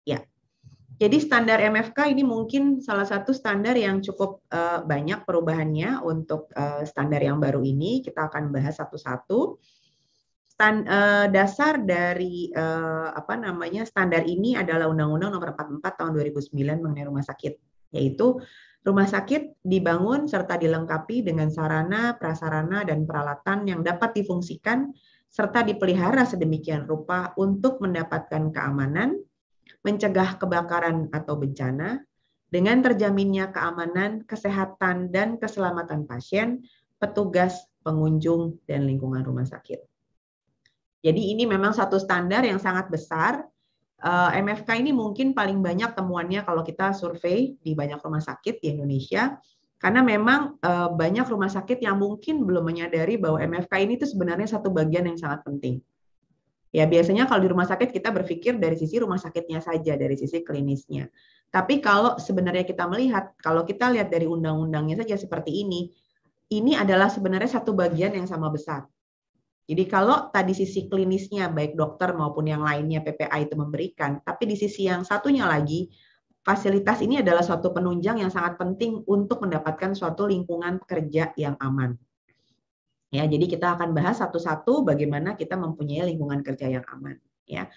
Ya, jadi standar MFK ini mungkin salah satu standar yang cukup banyak perubahannya untuk standar yang baru ini. Kita akan bahas satu-satu. Dasar dari standar ini adalah Undang-Undang Nomor 44 Tahun 2009 mengenai rumah sakit, yaitu rumah sakit dibangun serta dilengkapi dengan sarana, prasarana, dan peralatan yang dapat difungsikan serta dipelihara sedemikian rupa untuk mendapatkan keamanan, mencegah kebakaran atau bencana, dengan terjaminnya keamanan, kesehatan, dan keselamatan pasien, petugas, pengunjung, dan lingkungan rumah sakit. Jadi ini memang satu standar yang sangat besar. MFK ini mungkin paling banyak temuannya kalau kita survei di banyak rumah sakit di Indonesia, karena memang banyak rumah sakit yang mungkin belum menyadari bahwa MFK ini itu sebenarnya satu bagian yang sangat penting. Ya, biasanya kalau di rumah sakit kita berpikir dari sisi rumah sakitnya saja, dari sisi klinisnya. Tapi kalau sebenarnya kita melihat, kalau kita lihat dari undang-undangnya saja seperti ini adalah sebenarnya satu bagian yang sama besar. Jadi kalau tadi sisi klinisnya, baik dokter maupun yang lainnya PPA itu memberikan, tapi di sisi yang satunya lagi, fasilitas ini adalah suatu penunjang yang sangat penting untuk mendapatkan suatu lingkungan kerja yang aman. Ya, jadi kita akan bahas satu-satu bagaimana kita mempunyai lingkungan kerja yang aman. Ya,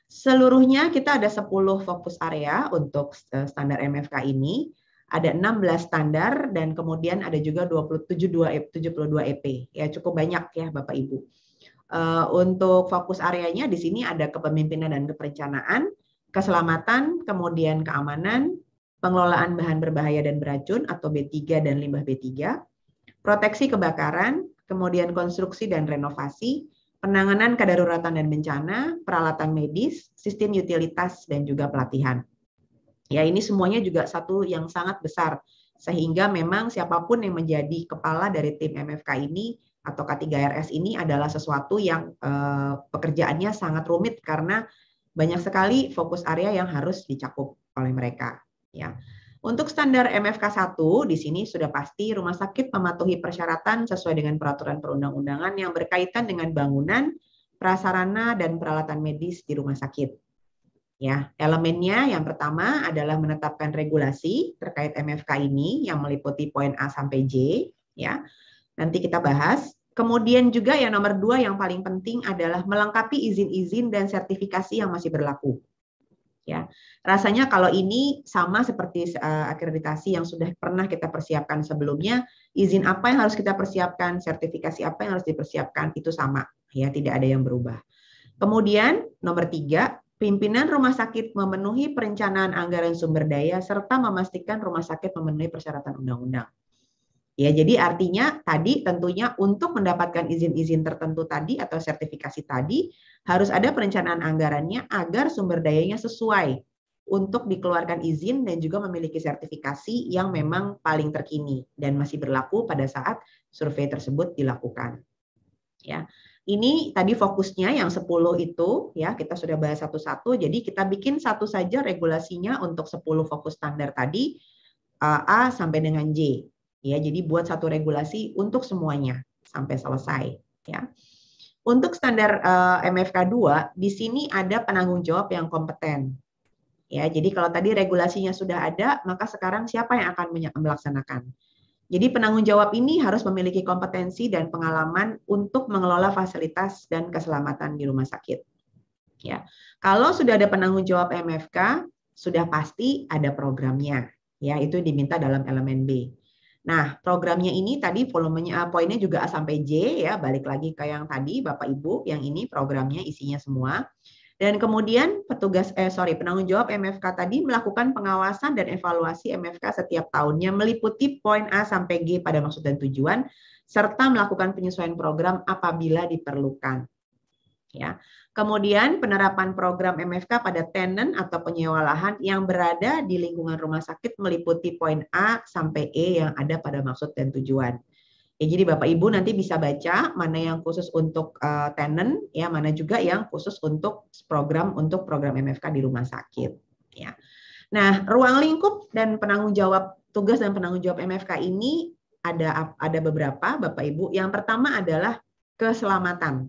seluruhnya kita ada 10 fokus area untuk standar MFK ini. Ada 16 standar dan kemudian ada juga 72 EP. Ya, cukup banyak ya Bapak Ibu. Untuk fokus areanya di sini ada kepemimpinan dan keperencanaan, keselamatan, kemudian keamanan, pengelolaan bahan berbahaya dan beracun atau B3 dan limbah B3, proteksi kebakaran, kemudian konstruksi dan renovasi, penanganan kedaruratan dan bencana, peralatan medis, sistem utilitas, dan juga pelatihan. Ya, ini semuanya juga satu yang sangat besar, sehingga memang siapapun yang menjadi kepala dari tim MFK ini atau K3RS ini adalah sesuatu yang pekerjaannya sangat rumit karena banyak sekali fokus area yang harus dicakup oleh mereka. Ya. Untuk standar MFK 1, di sini sudah pasti rumah sakit mematuhi persyaratan sesuai dengan peraturan perundang-undangan yang berkaitan dengan bangunan, prasarana, dan peralatan medis di rumah sakit. Ya, elemennya yang pertama adalah menetapkan regulasi terkait MFK ini yang meliputi poin A sampai J, ya. Nanti kita bahas. Kemudian juga yang nomor 2 yang paling penting adalah melengkapi izin-izin dan sertifikasi yang masih berlaku. Ya, rasanya kalau ini sama seperti akreditasi yang sudah pernah kita persiapkan sebelumnya, izin apa yang harus kita persiapkan, sertifikasi apa yang harus dipersiapkan, itu sama, ya, tidak ada yang berubah. Kemudian nomor 3, pimpinan rumah sakit memenuhi perencanaan anggaran sumber daya serta memastikan rumah sakit memenuhi persyaratan undang-undang. Ya, jadi artinya tadi tentunya untuk mendapatkan izin-izin tertentu tadi atau sertifikasi tadi harus ada perencanaan anggarannya agar sumber dayanya sesuai untuk dikeluarkan izin dan juga memiliki sertifikasi yang memang paling terkini dan masih berlaku pada saat survei tersebut dilakukan. Ya. Ini tadi fokusnya yang 10 itu, ya, kita sudah bahas satu-satu. Jadi kita bikin satu saja regulasinya untuk 10 fokus standar tadi, A sampai dengan J. Ya, jadi buat satu regulasi untuk semuanya sampai selesai. Ya. Untuk standar MFK 2, di sini ada penanggung jawab yang kompeten. Ya, jadi kalau tadi regulasinya sudah ada, maka sekarang siapa yang akan melaksanakan? Jadi penanggung jawab ini harus memiliki kompetensi dan pengalaman untuk mengelola fasilitas dan keselamatan di rumah sakit. Ya, kalau sudah ada penanggung jawab MFK, sudah pasti ada programnya. Ya, itu diminta dalam elemen B. Nah, programnya ini tadi volumenya poinnya juga A sampai J, ya, balik lagi ke yang tadi Bapak Ibu, yang ini programnya isinya semua. Dan kemudian penanggung jawab MFK tadi melakukan pengawasan dan evaluasi MFK setiap tahunnya meliputi poin A sampai G pada maksud dan tujuan serta melakukan penyesuaian program apabila diperlukan. Ya. Kemudian penerapan program MFK pada tenant atau penyewa lahan yang berada di lingkungan rumah sakit meliputi poin A sampai E yang ada pada maksud dan tujuan. Ya, jadi Bapak Ibu nanti bisa baca mana yang khusus untuk tenant, ya, mana juga yang khusus untuk program MFK di rumah sakit. Ya. Nah, ruang lingkup dan penanggung jawab tugas dan penanggung jawab MFK ini ada beberapa Bapak Ibu. Yang pertama adalah keselamatan.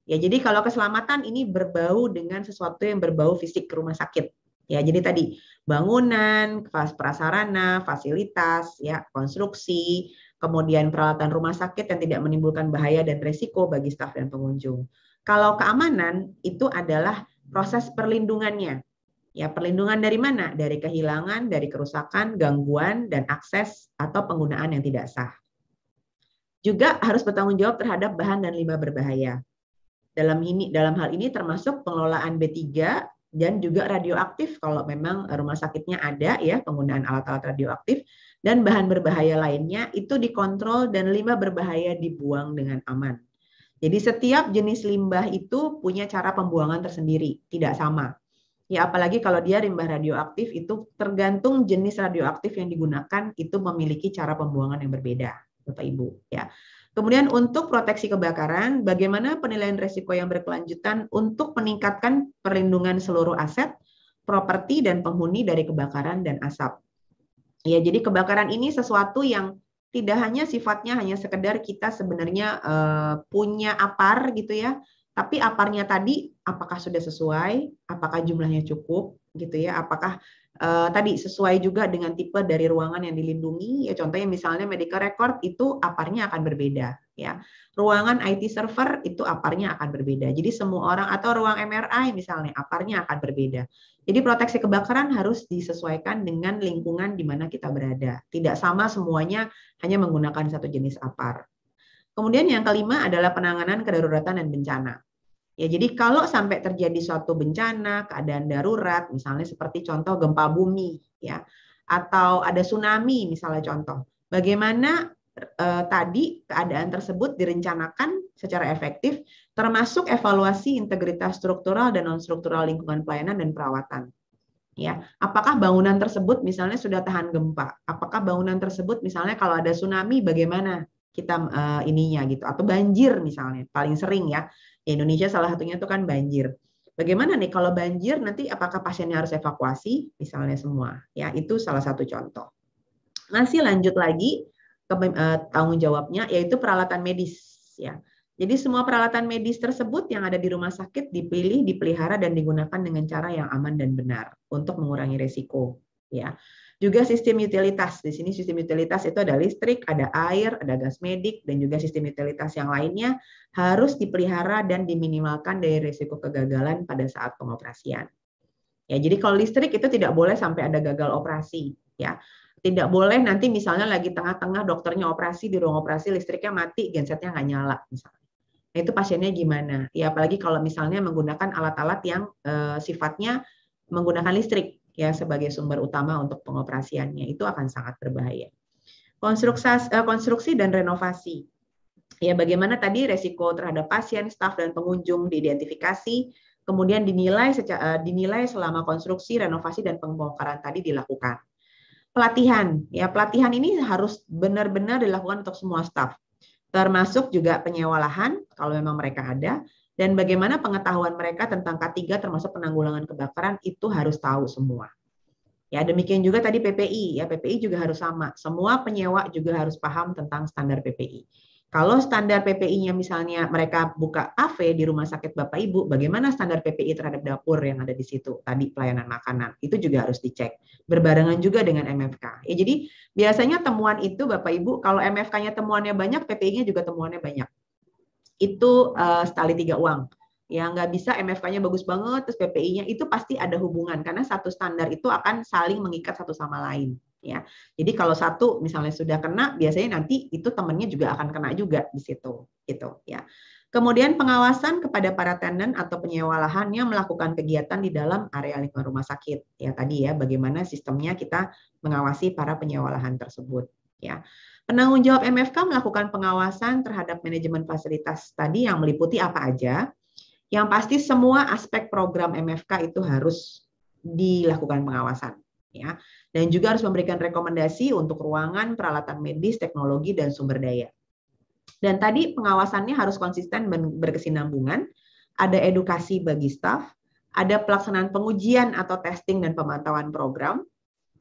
Ya, jadi kalau keselamatan ini berbau dengan sesuatu yang berbau fisik ke rumah sakit. Ya, jadi tadi bangunan, prasarana, fasilitas, ya, konstruksi, kemudian peralatan rumah sakit yang tidak menimbulkan bahaya dan resiko bagi staf dan pengunjung. Kalau keamanan itu adalah proses perlindungannya. Ya, perlindungan dari mana? Dari kehilangan, dari kerusakan, gangguan, dan akses atau penggunaan yang tidak sah. Juga harus bertanggung jawab terhadap bahan dan limbah berbahaya. Dalam hal ini termasuk pengelolaan B3 dan juga radioaktif kalau memang rumah sakitnya ada ya penggunaan alat-alat radioaktif, dan bahan berbahaya lainnya itu dikontrol dan limbah berbahaya dibuang dengan aman. Jadi setiap jenis limbah itu punya cara pembuangan tersendiri, tidak sama. Ya apalagi kalau dia limbah radioaktif itu tergantung jenis radioaktif yang digunakan itu memiliki cara pembuangan yang berbeda, Bapak Ibu ya. Kemudian untuk proteksi kebakaran, bagaimana penilaian risiko yang berkelanjutan untuk meningkatkan perlindungan seluruh aset, properti dan penghuni dari kebakaran dan asap. Ya, jadi kebakaran ini sesuatu yang tidak hanya sifatnya hanya sekedar kita sebenarnya punya apar gitu ya, tapi aparnya tadi apakah sudah sesuai, apakah jumlahnya cukup gitu ya, apakah tadi sesuai juga dengan tipe dari ruangan yang dilindungi. Ya contohnya misalnya medical record itu aparnya akan berbeda ya. Ruangan IT server itu aparnya akan berbeda. Jadi semua orang atau ruang MRI misalnya aparnya akan berbeda. Jadi proteksi kebakaran harus disesuaikan dengan lingkungan di mana kita berada. Tidak sama semuanya hanya menggunakan satu jenis apar. Kemudian yang kelima adalah penanganan kedaruratan dan bencana. Ya, jadi kalau sampai terjadi suatu bencana, keadaan darurat, misalnya seperti contoh gempa bumi, ya, atau ada tsunami, misalnya contoh, bagaimana tadi keadaan tersebut direncanakan secara efektif, termasuk evaluasi integritas struktural dan non struktural lingkungan pelayanan dan perawatan. Ya, apakah bangunan tersebut misalnya sudah tahan gempa? Apakah bangunan tersebut misalnya kalau ada tsunami bagaimana kita ininya gitu? Atau banjir misalnya, paling sering ya. Di Indonesia salah satunya itu kan banjir. Bagaimana nih kalau banjir nanti apakah pasiennya harus evakuasi misalnya semua? Ya, itu salah satu contoh. Masih lanjut lagi ke tanggung jawabnya yaitu peralatan medis ya. Jadi semua peralatan medis tersebut yang ada di rumah sakit dipilih, dipelihara dan digunakan dengan cara yang aman dan benar untuk mengurangi risiko ya. Juga sistem utilitas. Di sini sistem utilitas itu ada listrik, ada air, ada gas medik dan juga sistem utilitas yang lainnya harus dipelihara dan diminimalkan dari risiko kegagalan pada saat pengoperasian. Ya, jadi kalau listrik itu tidak boleh sampai ada gagal operasi ya. Tidak boleh nanti misalnya lagi tengah-tengah dokternya operasi di ruang operasi listriknya mati, gensetnya nggak nyala misalnya. Nah, itu pasiennya gimana? Ya apalagi kalau misalnya menggunakan alat-alat yang sifatnya menggunakan listrik ya sebagai sumber utama untuk pengoperasiannya, itu akan sangat berbahaya. Konstruksi dan renovasi. Ya bagaimana tadi resiko terhadap pasien, staf dan pengunjung diidentifikasi, kemudian dinilai selama konstruksi, renovasi dan pembongkaran tadi dilakukan. Pelatihan, ya pelatihan ini harus benar-benar dilakukan untuk semua staf, termasuk juga penyewa lahan kalau memang mereka ada, dan bagaimana pengetahuan mereka tentang K3 termasuk penanggulangan kebakaran itu harus tahu semua. Ya demikian juga tadi PPI, ya PPI juga harus sama. Semua penyewa juga harus paham tentang standar PPI. Kalau standar PPI-nya misalnya mereka buka AV di rumah sakit Bapak Ibu, bagaimana standar PPI terhadap dapur yang ada di situ? Tadi pelayanan makanan, itu juga harus dicek. Berbarengan juga dengan MFK. Ya, jadi biasanya temuan itu Bapak Ibu, kalau MFK-nya temuannya banyak, PPI-nya juga temuannya banyak. Itu sekali 3 uang. Ya nggak bisa MFK-nya bagus banget, terus PPI-nya itu pasti ada hubungan, karena satu standar itu akan saling mengikat satu sama lain. Ya, jadi kalau satu misalnya sudah kena, biasanya nanti itu temannya juga akan kena juga di situ, gitu ya. Kemudian pengawasan kepada para tenan atau penyewa lahan yang melakukan kegiatan di dalam area lingkungan rumah sakit. Ya tadi ya, bagaimana sistemnya kita mengawasi para penyewa lahan tersebut. Ya, penanggung jawab MFK melakukan pengawasan terhadap manajemen fasilitas tadi yang meliputi apa aja. Yang pasti semua aspek program MFK itu harus dilakukan pengawasan. Ya, dan juga harus memberikan rekomendasi untuk ruangan, peralatan medis, teknologi, dan sumber daya. Dan tadi pengawasannya harus konsisten dan berkesinambungan, ada edukasi bagi staf, ada pelaksanaan pengujian atau testing dan pemantauan program.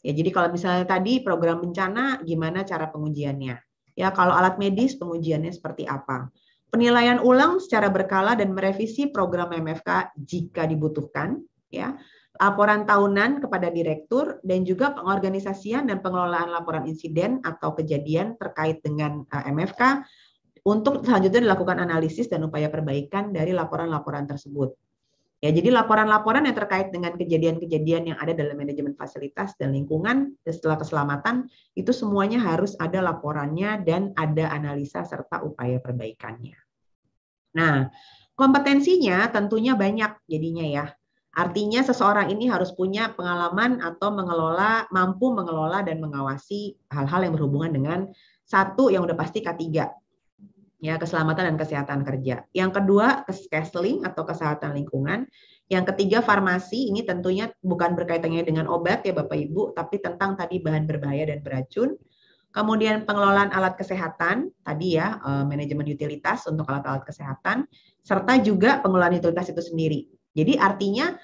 Ya, jadi kalau misalnya tadi program bencana, gimana cara pengujiannya? Ya, kalau alat medis, pengujiannya seperti apa? Penilaian ulang secara berkala dan merevisi program MFK jika dibutuhkan. Ya, laporan tahunan kepada direktur, dan juga pengorganisasian dan pengelolaan laporan insiden atau kejadian terkait dengan MFK untuk selanjutnya dilakukan analisis dan upaya perbaikan dari laporan-laporan tersebut. Ya, jadi laporan-laporan yang terkait dengan kejadian-kejadian yang ada dalam manajemen fasilitas dan lingkungan setelah keselamatan itu semuanya harus ada laporannya dan ada analisa serta upaya perbaikannya. Nah, kompetensinya tentunya banyak jadinya ya. Artinya seseorang ini harus punya pengalaman atau mampu mengelola dan mengawasi hal-hal yang berhubungan dengan satu yang udah pasti K3, ya, keselamatan dan kesehatan kerja. Yang kedua, scheduling atau kesehatan lingkungan. Yang ketiga, farmasi. Ini tentunya bukan berkaitannya dengan obat ya Bapak Ibu, tapi tentang tadi bahan berbahaya dan beracun. Kemudian pengelolaan alat kesehatan, tadi ya, manajemen utilitas untuk alat-alat kesehatan, serta juga pengelolaan utilitas itu sendiri. Jadi artinya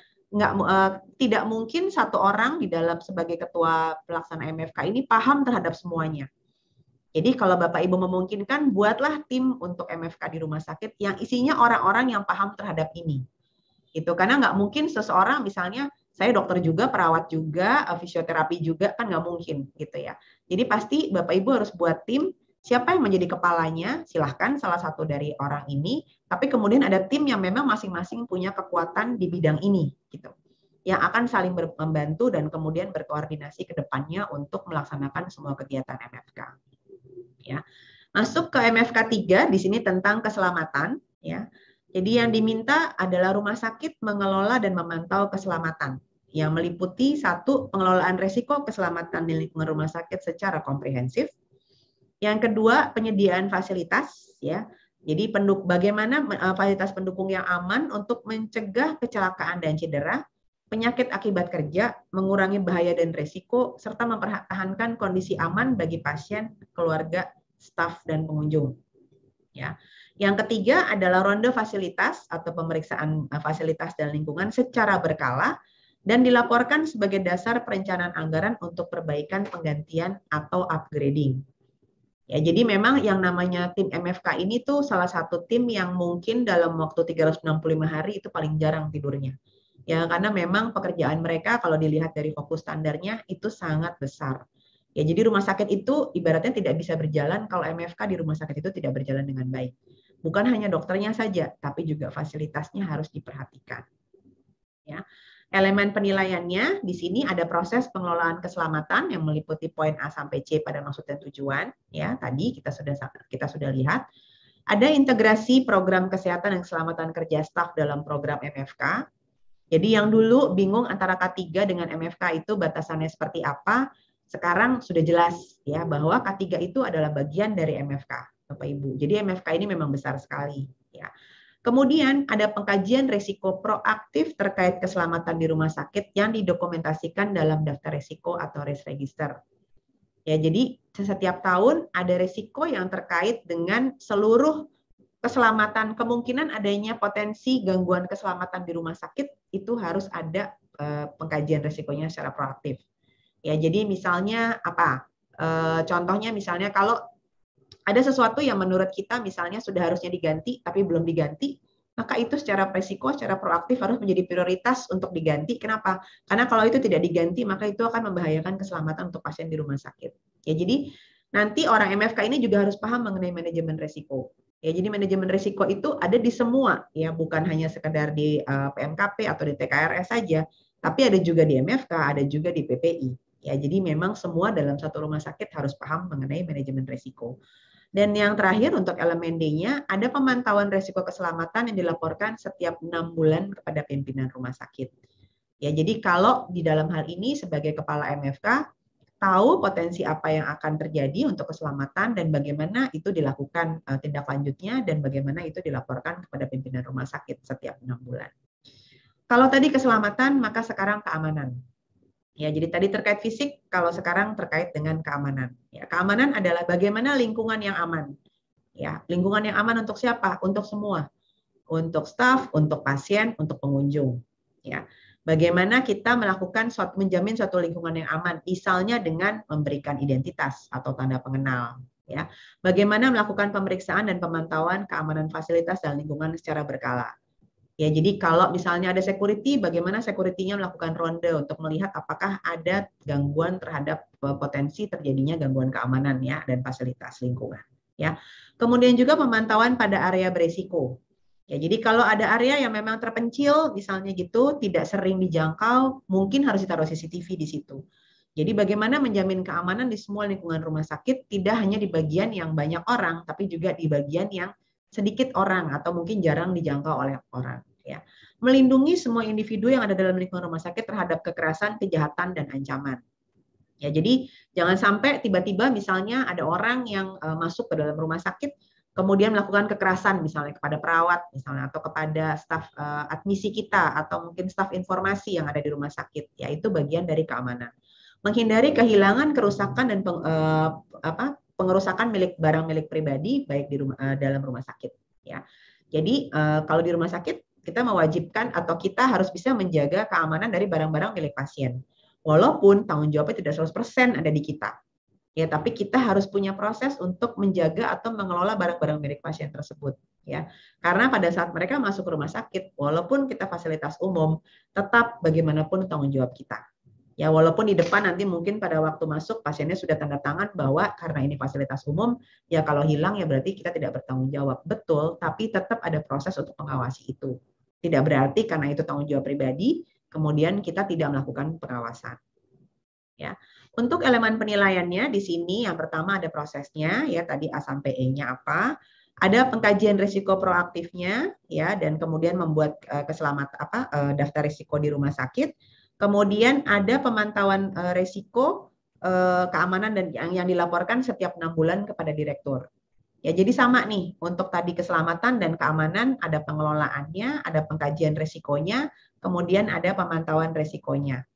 tidak mungkin satu orang di dalam sebagai ketua pelaksana MFK ini paham terhadap semuanya. Jadi kalau Bapak Ibu memungkinkan, buatlah tim untuk MFK di rumah sakit yang isinya orang-orang yang paham terhadap ini. Gitu. Karena nggak mungkin seseorang misalnya, saya dokter juga, perawat juga, fisioterapi juga, kan nggak mungkin gitu ya. Jadi pasti Bapak Ibu harus buat tim, siapa yang menjadi kepalanya, silahkan salah satu dari orang ini, tapi kemudian ada tim yang memang masing-masing punya kekuatan di bidang ini, gitu, yang akan saling membantu dan kemudian berkoordinasi ke depannya untuk melaksanakan semua kegiatan MFK. Ya. Masuk ke MFK 3, di sini tentang keselamatan. Ya. Jadi yang diminta adalah rumah sakit mengelola dan memantau keselamatan, yang meliputi satu, pengelolaan risiko keselamatan di lingkungan rumah sakit secara komprehensif. Yang kedua, penyediaan fasilitas, ya. Jadi bagaimana fasilitas pendukung yang aman untuk mencegah kecelakaan dan cedera, penyakit akibat kerja, mengurangi bahaya dan risiko, serta mempertahankan kondisi aman bagi pasien, keluarga, staf, dan pengunjung. Ya. Yang ketiga adalah ronde fasilitas atau pemeriksaan fasilitas dan lingkungan secara berkala dan dilaporkan sebagai dasar perencanaan anggaran untuk perbaikan, penggantian, atau upgrading. Ya, jadi memang yang namanya tim MFK ini tuh salah satu tim yang mungkin dalam waktu 365 hari itu paling jarang tidurnya. Ya, karena memang pekerjaan mereka kalau dilihat dari fokus standarnya itu sangat besar. Ya, jadi rumah sakit itu ibaratnya tidak bisa berjalan kalau MFK di rumah sakit itu tidak berjalan dengan baik. Bukan hanya dokternya saja, tapi juga fasilitasnya harus diperhatikan. Ya. Elemen penilaiannya di sini ada proses pengelolaan keselamatan yang meliputi poin A sampai C pada maksud dan tujuan. Ya, tadi kita sudah lihat. Ada integrasi program kesehatan dan keselamatan kerja staf dalam program MFK. Jadi yang dulu bingung antara K3 dengan MFK itu batasannya seperti apa, sekarang sudah jelas ya bahwa K3 itu adalah bagian dari MFK, Bapak Ibu. Jadi MFK ini memang besar sekali ya. Kemudian ada pengkajian risiko proaktif terkait keselamatan di rumah sakit yang didokumentasikan dalam daftar risiko atau risk register. Ya, jadi setiap tahun ada risiko yang terkait dengan seluruh keselamatan, kemungkinan adanya potensi gangguan keselamatan di rumah sakit itu harus ada pengkajian risikonya secara proaktif. Ya, jadi misalnya apa? Contohnya misalnya kalau ada sesuatu yang menurut kita misalnya sudah harusnya diganti tapi belum diganti, maka itu secara risiko, secara proaktif harus menjadi prioritas untuk diganti. Kenapa? Karena kalau itu tidak diganti, maka itu akan membahayakan keselamatan untuk pasien di rumah sakit. Ya, jadi nanti orang MFK ini juga harus paham mengenai manajemen risiko. Ya, jadi manajemen risiko itu ada di semua, ya, bukan hanya sekedar di PMKP atau di TKRS saja, tapi ada juga di MFK, ada juga di PPI. Ya, jadi memang semua dalam satu rumah sakit harus paham mengenai manajemen risiko. Dan yang terakhir untuk elemen D-nya, ada pemantauan risiko keselamatan yang dilaporkan setiap 6 bulan kepada pimpinan rumah sakit. Ya, jadi kalau di dalam hal ini sebagai kepala MFK, tahu potensi apa yang akan terjadi untuk keselamatan dan bagaimana itu dilakukan tindak lanjutnya dan bagaimana itu dilaporkan kepada pimpinan rumah sakit setiap 6 bulan. Kalau tadi keselamatan, maka sekarang keamanan. Ya, jadi tadi terkait fisik, kalau sekarang terkait dengan keamanan. Ya, keamanan adalah bagaimana lingkungan yang aman. Ya, lingkungan yang aman untuk siapa? Untuk semua. Untuk staf, untuk pasien, untuk pengunjung. Ya. Bagaimana kita menjamin suatu lingkungan yang aman, misalnya dengan memberikan identitas atau tanda pengenal. Ya. Bagaimana melakukan pemeriksaan dan pemantauan keamanan fasilitas dan lingkungan secara berkala. Ya, jadi kalau misalnya ada security, bagaimana security-nya melakukan ronde untuk melihat apakah ada gangguan terhadap potensi terjadinya gangguan keamanan ya dan fasilitas lingkungan. Ya, kemudian juga pemantauan pada area beresiko. Ya, jadi kalau ada area yang memang terpencil, misalnya gitu, tidak sering dijangkau, mungkin harus ditaruh CCTV di situ. Jadi bagaimana menjamin keamanan di semua lingkungan rumah sakit, tidak hanya di bagian yang banyak orang, tapi juga di bagian yang sedikit orang atau mungkin jarang dijangkau oleh orang. Ya, melindungi semua individu yang ada dalam lingkungan rumah sakit terhadap kekerasan, kejahatan, dan ancaman. Ya, jadi jangan sampai tiba-tiba misalnya ada orang yang masuk ke dalam rumah sakit kemudian melakukan kekerasan misalnya kepada perawat misalnya atau kepada staf admisi kita atau mungkin staf informasi yang ada di rumah sakit. Ya, itu bagian dari keamanan. Menghindari kehilangan, kerusakan dan pengerusakan barang milik pribadi baik di dalam rumah sakit. Ya, jadi kalau di rumah sakit kita mewajibkan atau kita harus bisa menjaga keamanan dari barang-barang milik pasien. Walaupun tanggung jawabnya tidak 100% ada di kita. Ya, tapi kita harus punya proses untuk menjaga atau mengelola barang-barang milik pasien tersebut. Ya, karena pada saat mereka masuk ke rumah sakit, walaupun kita fasilitas umum, tetap bagaimanapun tanggung jawab kita. Ya, walaupun di depan nanti mungkin pada waktu masuk pasiennya sudah tanda tangan bahwa karena ini fasilitas umum, ya kalau hilang ya berarti kita tidak bertanggung jawab. Betul, tapi tetap ada proses untuk mengawasi itu. Tidak berarti karena itu tanggung jawab pribadi, kemudian kita tidak melakukan pengawasan. Ya. Untuk elemen penilaiannya di sini yang pertama ada prosesnya, ya tadi A sampai E-nya apa. Ada pengkajian risiko proaktifnya, ya, dan kemudian membuat daftar risiko di rumah sakit. Kemudian ada pemantauan risiko keamanan dan yang dilaporkan setiap 6 bulan kepada direktur. Ya, jadi sama nih untuk tadi keselamatan dan keamanan ada pengelolaannya, ada pengkajian risikonya, kemudian ada pemantauan risikonya.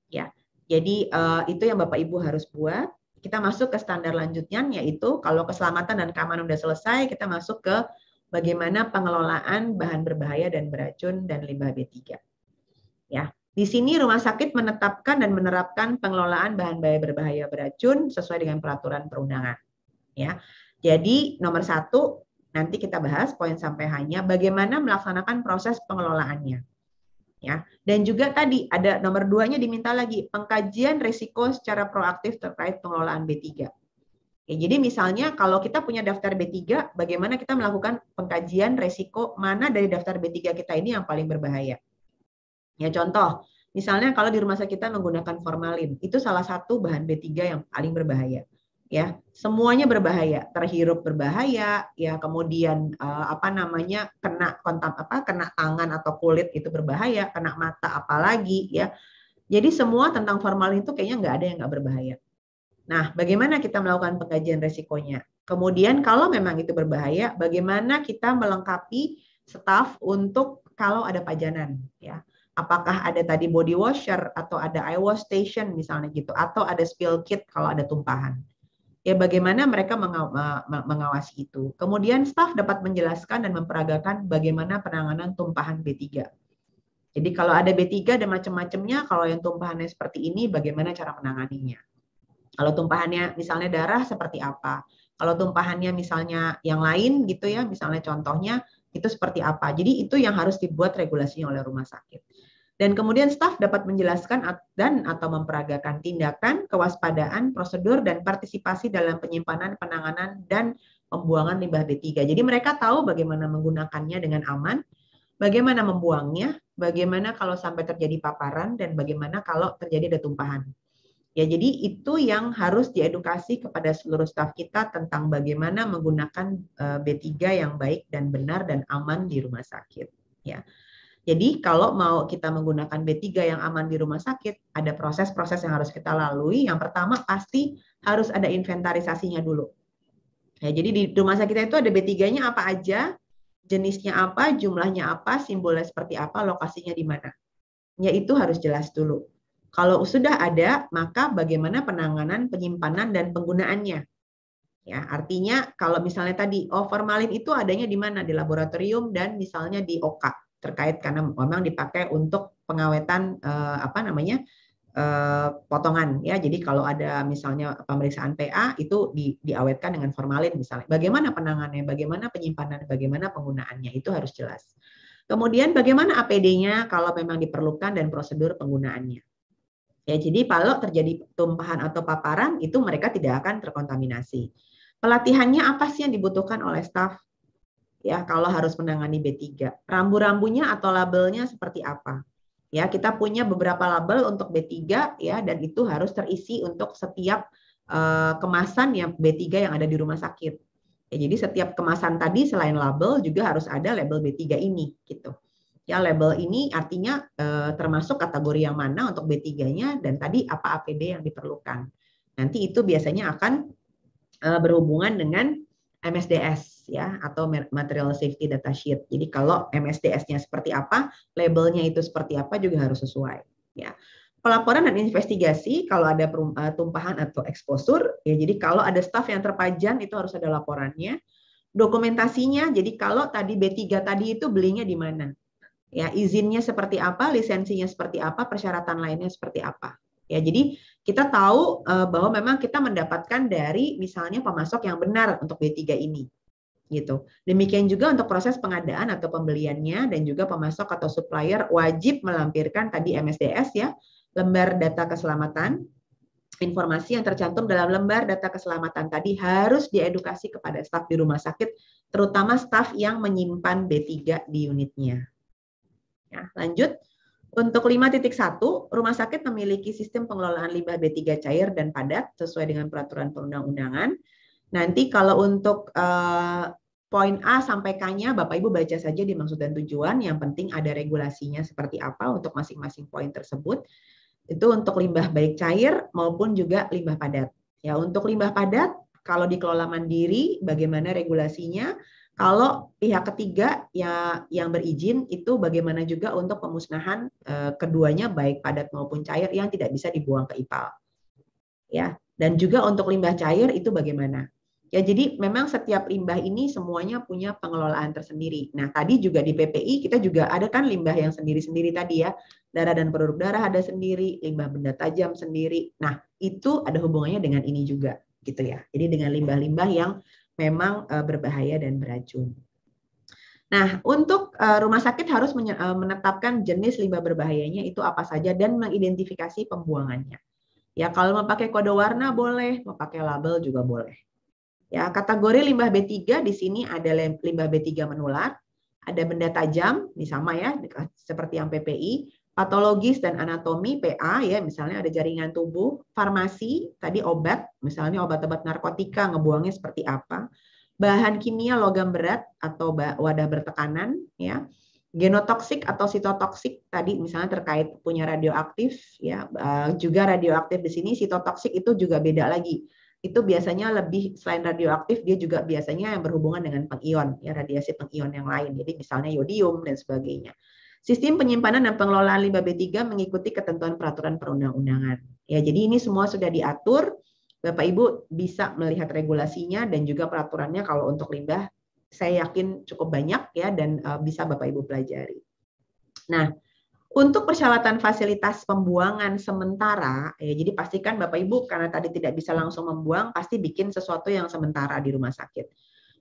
Ya, jadi itu yang Bapak Ibu harus buat. Kita masuk ke standar lanjutnya, yaitu kalau keselamatan dan keamanan sudah selesai, kita masuk ke bagaimana pengelolaan bahan berbahaya dan beracun dan limbah B3. Ya, di sini rumah sakit menetapkan dan menerapkan pengelolaan bahan berbahaya beracun sesuai dengan peraturan perundangan. Ya, jadi nomor 1 nanti kita bahas poin sampai hanya bagaimana melaksanakan proses pengelolaannya. Ya, dan juga tadi ada nomor 2-nya diminta lagi pengkajian risiko secara proaktif terkait pengelolaan B3. Ya, jadi misalnya kalau kita punya daftar B3, bagaimana kita melakukan pengkajian risiko mana dari daftar B3 kita ini yang paling berbahaya. Ya, contoh, misalnya kalau di rumah sakit kita menggunakan formalin, itu salah satu bahan B3 yang paling berbahaya. Ya, semuanya berbahaya, terhirup berbahaya, ya kemudian kena kontak kena tangan atau kulit itu berbahaya, kena mata apalagi ya. Jadi semua tentang formalin itu kayaknya nggak ada yang nggak berbahaya. Nah, bagaimana kita melakukan pengkajian resikonya? Kemudian kalau memang itu berbahaya, bagaimana kita melengkapi staf untuk kalau ada pajanan, ya. Apakah ada tadi body washer atau ada eye wash station misalnya gitu, atau ada spill kit kalau ada tumpahan. Ya, bagaimana mereka mengawasi itu. Kemudian staf dapat menjelaskan dan memperagakan bagaimana penanganan tumpahan B3. Jadi kalau ada B3 dan macam-macamnya, kalau yang tumpahannya seperti ini, bagaimana cara menanganinya. Kalau tumpahannya misalnya darah seperti apa. Kalau tumpahannya misalnya yang lain gitu ya, misalnya contohnya itu seperti apa. Jadi itu yang harus dibuat regulasinya oleh rumah sakit. Dan kemudian staf dapat menjelaskan dan atau memperagakan tindakan, kewaspadaan, prosedur, dan partisipasi dalam penyimpanan, penanganan, dan pembuangan limbah B3. Jadi mereka tahu bagaimana menggunakannya dengan aman, bagaimana membuangnya, bagaimana kalau sampai terjadi paparan, dan bagaimana kalau terjadi ada tumpahan. Ya, jadi itu yang harus diedukasi kepada seluruh staf kita tentang bagaimana menggunakan B3 yang baik dan benar dan aman di rumah sakit. Ya. Jadi kalau mau kita menggunakan B3 yang aman di rumah sakit, ada proses-proses yang harus kita lalui. Yang pertama pasti harus ada inventarisasinya dulu. Ya, jadi di rumah sakit kita itu ada B3-nya apa aja, jenisnya apa, jumlahnya apa, simbolnya seperti apa, lokasinya di mana. Ya, itu harus jelas dulu. Kalau sudah ada, maka bagaimana penanganan, penyimpanan, dan penggunaannya. Ya, artinya kalau misalnya tadi, formalin itu adanya di mana? Di laboratorium dan misalnya di OK. Terkait karena memang dipakai untuk pengawetan potongan ya. Jadi kalau ada misalnya pemeriksaan PA itu diawetkan dengan formalin misalnya. Bagaimana penanganannya, bagaimana penyimpanan, bagaimana penggunaannya itu harus jelas. Kemudian bagaimana APD-nya kalau memang diperlukan dan prosedur penggunaannya. Ya, jadi kalau terjadi tumpahan atau paparan itu mereka tidak akan terkontaminasi. Pelatihannya apa sih yang dibutuhkan oleh staf? Ya, kalau harus menangani B3. Rambu-rambunya atau labelnya seperti apa? Ya, kita punya beberapa label untuk B3 ya, dan itu harus terisi untuk setiap kemasan yang B3 yang ada di rumah sakit. Ya, jadi setiap kemasan tadi selain label juga harus ada label B3 ini gitu. Ya, label ini artinya termasuk kategori yang mana untuk B3-nya dan tadi apa APD yang diperlukan. Nanti itu biasanya akan berhubungan dengan MSDS ya atau Material Safety Data Sheet. Jadi kalau MSDS-nya seperti apa, labelnya itu seperti apa juga harus sesuai. Ya. Pelaporan dan investigasi kalau ada tumpahan atau exposure, ya jadi kalau ada staf yang terpajan itu harus ada laporannya. Dokumentasinya, jadi kalau tadi B3 tadi itu belinya di mana? Ya, izinnya seperti apa, lisensinya seperti apa, persyaratan lainnya seperti apa. Ya, jadi kita tahu bahwa memang kita mendapatkan dari misalnya pemasok yang benar untuk B3 ini. Gitu. Demikian juga untuk proses pengadaan atau pembeliannya dan juga pemasok atau supplier wajib melampirkan tadi MSDS ya, lembar data keselamatan. Informasi yang tercantum dalam lembar data keselamatan tadi harus diedukasi kepada staf di rumah sakit, terutama staf yang menyimpan B3 di unitnya. Ya, lanjut. Untuk 5.1, rumah sakit memiliki sistem pengelolaan limbah B3 cair dan padat sesuai dengan peraturan perundang-undangan. Nanti kalau untuk poin A sampai K-nya, Bapak Ibu baca saja di maksud dan tujuan. Yang penting ada regulasinya seperti apa untuk masing-masing poin tersebut. Itu untuk limbah baik cair maupun juga limbah padat. Ya, untuk limbah padat, kalau dikelola mandiri, bagaimana regulasinya? Kalau pihak ketiga yang berizin itu bagaimana juga untuk pemusnahan keduanya baik padat maupun cair yang tidak bisa dibuang ke IPAL. Ya, dan juga untuk limbah cair itu bagaimana? Ya, jadi memang setiap limbah ini semuanya punya pengelolaan tersendiri. Nah, tadi juga di PPI kita juga ada kan limbah yang sendiri-sendiri tadi ya. Darah dan produk darah ada sendiri, limbah benda tajam sendiri. Nah, itu ada hubungannya dengan ini juga gitu ya. Jadi dengan limbah-limbah yang memang berbahaya dan beracun. Nah, untuk rumah sakit harus menetapkan jenis limbah berbahayanya itu apa saja dan mengidentifikasi pembuangannya. Ya, kalau mau pakai kode warna boleh, mau pakai label juga boleh. Ya, kategori limbah B3 di sini ada limbah B3 menular, ada benda tajam, ini sama ya, seperti yang PPI, patologis dan anatomi PA ya, misalnya ada jaringan tubuh, farmasi, tadi obat, misalnya obat-obat narkotika ngebuangnya seperti apa, bahan kimia logam berat atau wadah bertekanan ya, genotoksik atau sitotoksik tadi misalnya terkait punya radioaktif ya, juga radioaktif di sini sitotoksik itu juga beda lagi. Itu biasanya lebih selain radioaktif dia juga biasanya yang berhubungan dengan pengion ya, radiasi pengion yang lain. Jadi misalnya yodium dan sebagainya. Sistem penyimpanan dan pengelolaan limbah B3 mengikuti ketentuan peraturan perundang-undangan. Ya, jadi ini semua sudah diatur. Bapak Ibu bisa melihat regulasinya dan juga peraturannya kalau untuk limbah saya yakin cukup banyak ya dan bisa Bapak Ibu pelajari. Nah, untuk persyaratan fasilitas pembuangan sementara, ya jadi pastikan Bapak Ibu karena tadi tidak bisa langsung membuang, pasti bikin sesuatu yang sementara di rumah sakit.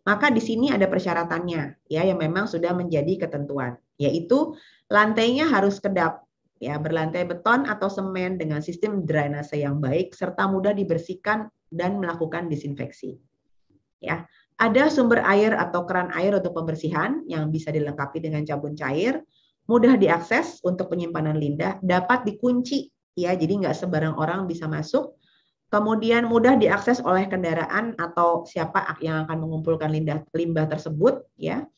Maka di sini ada persyaratannya ya yang memang sudah menjadi ketentuan, yaitu lantainya harus kedap ya, berlantai beton atau semen dengan sistem drainase yang baik serta mudah dibersihkan dan melakukan disinfeksi. Ya, ada sumber air atau keran air untuk pembersihan yang bisa dilengkapi dengan sabun cair, mudah diakses untuk penyimpanan limbah, dapat dikunci ya, jadi nggak sembarang orang bisa masuk. Kemudian mudah diakses oleh kendaraan atau siapa yang akan mengumpulkan limbah tersebut ya,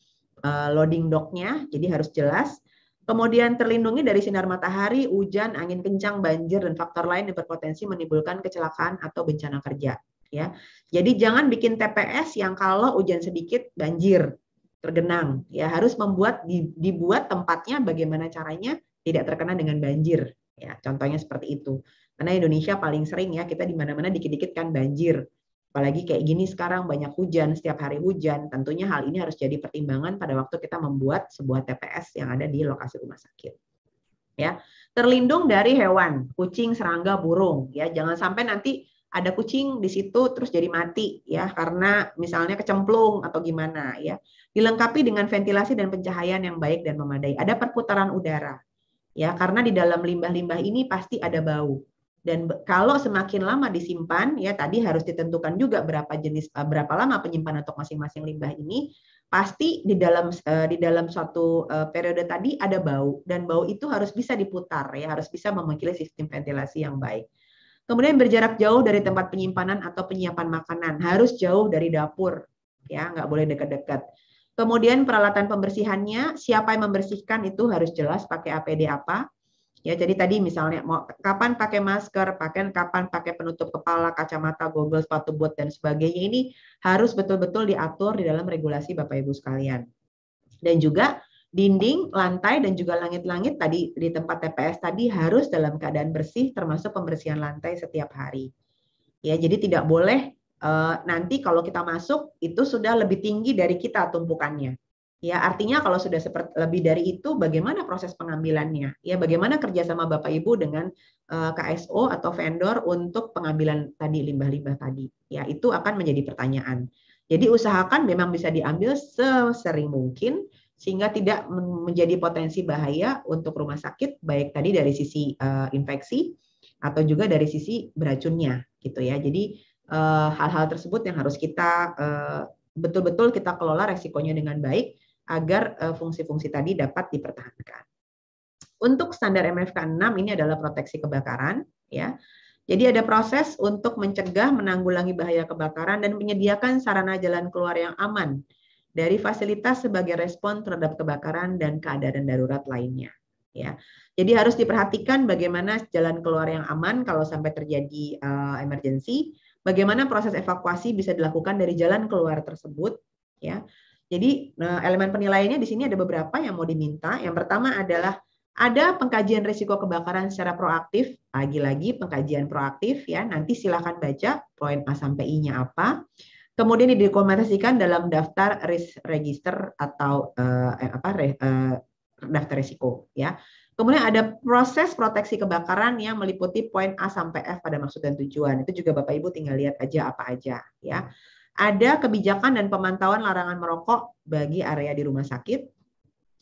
loading docknya, jadi harus jelas. Kemudian terlindungi dari sinar matahari, hujan, angin kencang, banjir, dan faktor lain yang berpotensi menimbulkan kecelakaan atau bencana kerja. Ya, jadi jangan bikin TPS yang kalau hujan sedikit banjir, tergenang. Ya, harus dibuat tempatnya bagaimana caranya tidak terkena dengan banjir. Ya, contohnya seperti itu. Karena Indonesia paling sering ya kita di mana-mana dikit-dikit kan banjir. Apalagi kayak gini sekarang banyak hujan, setiap hari hujan. Tentunya hal ini harus jadi pertimbangan pada waktu kita membuat sebuah TPS yang ada di lokasi rumah sakit. Ya, terlindung dari hewan, kucing, serangga, burung. Ya, jangan sampai nanti ada kucing di situ terus jadi mati ya karena misalnya kecemplung atau gimana ya. Dilengkapi dengan ventilasi dan pencahayaan yang baik dan memadai. Ada perputaran udara ya karena di dalam limbah-limbah ini pasti ada bau. Dan kalau semakin lama disimpan ya tadi harus ditentukan juga berapa lama penyimpanan untuk masing-masing limbah ini. Pasti di dalam suatu periode tadi ada bau dan bau itu harus bisa diputar ya, harus bisa mewakili sistem ventilasi yang baik. Kemudian berjarak jauh dari tempat penyimpanan atau penyiapan makanan, harus jauh dari dapur ya, nggak boleh dekat-dekat. Kemudian peralatan pembersihannya, siapa yang membersihkan itu harus jelas pakai APD apa. Ya, jadi tadi misalnya mau kapan pakai masker, kapan pakai penutup kepala, kacamata, goggle, sepatu bot dan sebagainya ini harus betul-betul diatur di dalam regulasi Bapak Ibu sekalian. Dan juga dinding, lantai dan juga langit-langit tadi di tempat TPS tadi harus dalam keadaan bersih termasuk pembersihan lantai setiap hari. Ya, jadi tidak boleh nanti kalau kita masuk itu sudah lebih tinggi dari kita tumpukannya. Ya, artinya kalau sudah seperti lebih dari itu, bagaimana proses pengambilannya? Ya, bagaimana kerjasama Bapak Ibu dengan KSO atau vendor untuk pengambilan tadi limbah-limbah tadi? Ya, itu akan menjadi pertanyaan. Jadi usahakan memang bisa diambil sesering mungkin sehingga tidak menjadi potensi bahaya untuk rumah sakit, baik tadi dari sisi infeksi atau juga dari sisi beracunnya, gitu ya. Jadi hal-hal tersebut yang harus kita betul-betul kita kelola resikonya dengan baik agar fungsi-fungsi tadi dapat dipertahankan. Untuk standar MFK 6 ini adalah proteksi kebakaran ya. Jadi ada proses untuk mencegah, menanggulangi bahaya kebakaran dan menyediakan sarana jalan keluar yang aman dari fasilitas sebagai respon terhadap kebakaran dan keadaan darurat lainnya ya. Jadi harus diperhatikan bagaimana jalan keluar yang aman kalau sampai terjadi emergency, bagaimana proses evakuasi bisa dilakukan dari jalan keluar tersebut ya. Jadi elemen penilaiannya di sini ada beberapa yang mau diminta. Yang pertama adalah ada pengkajian risiko kebakaran secara proaktif. Lagi-lagi pengkajian proaktif ya. Nanti silakan baca poin A sampai I-nya apa. Kemudian didokumentasikan dalam daftar risk register atau daftar risiko ya. Kemudian ada proses proteksi kebakaran yang meliputi poin A sampai F pada maksud dan tujuan. Itu juga Bapak Ibu tinggal lihat aja apa aja ya. Ada kebijakan dan pemantauan larangan merokok bagi area di rumah sakit.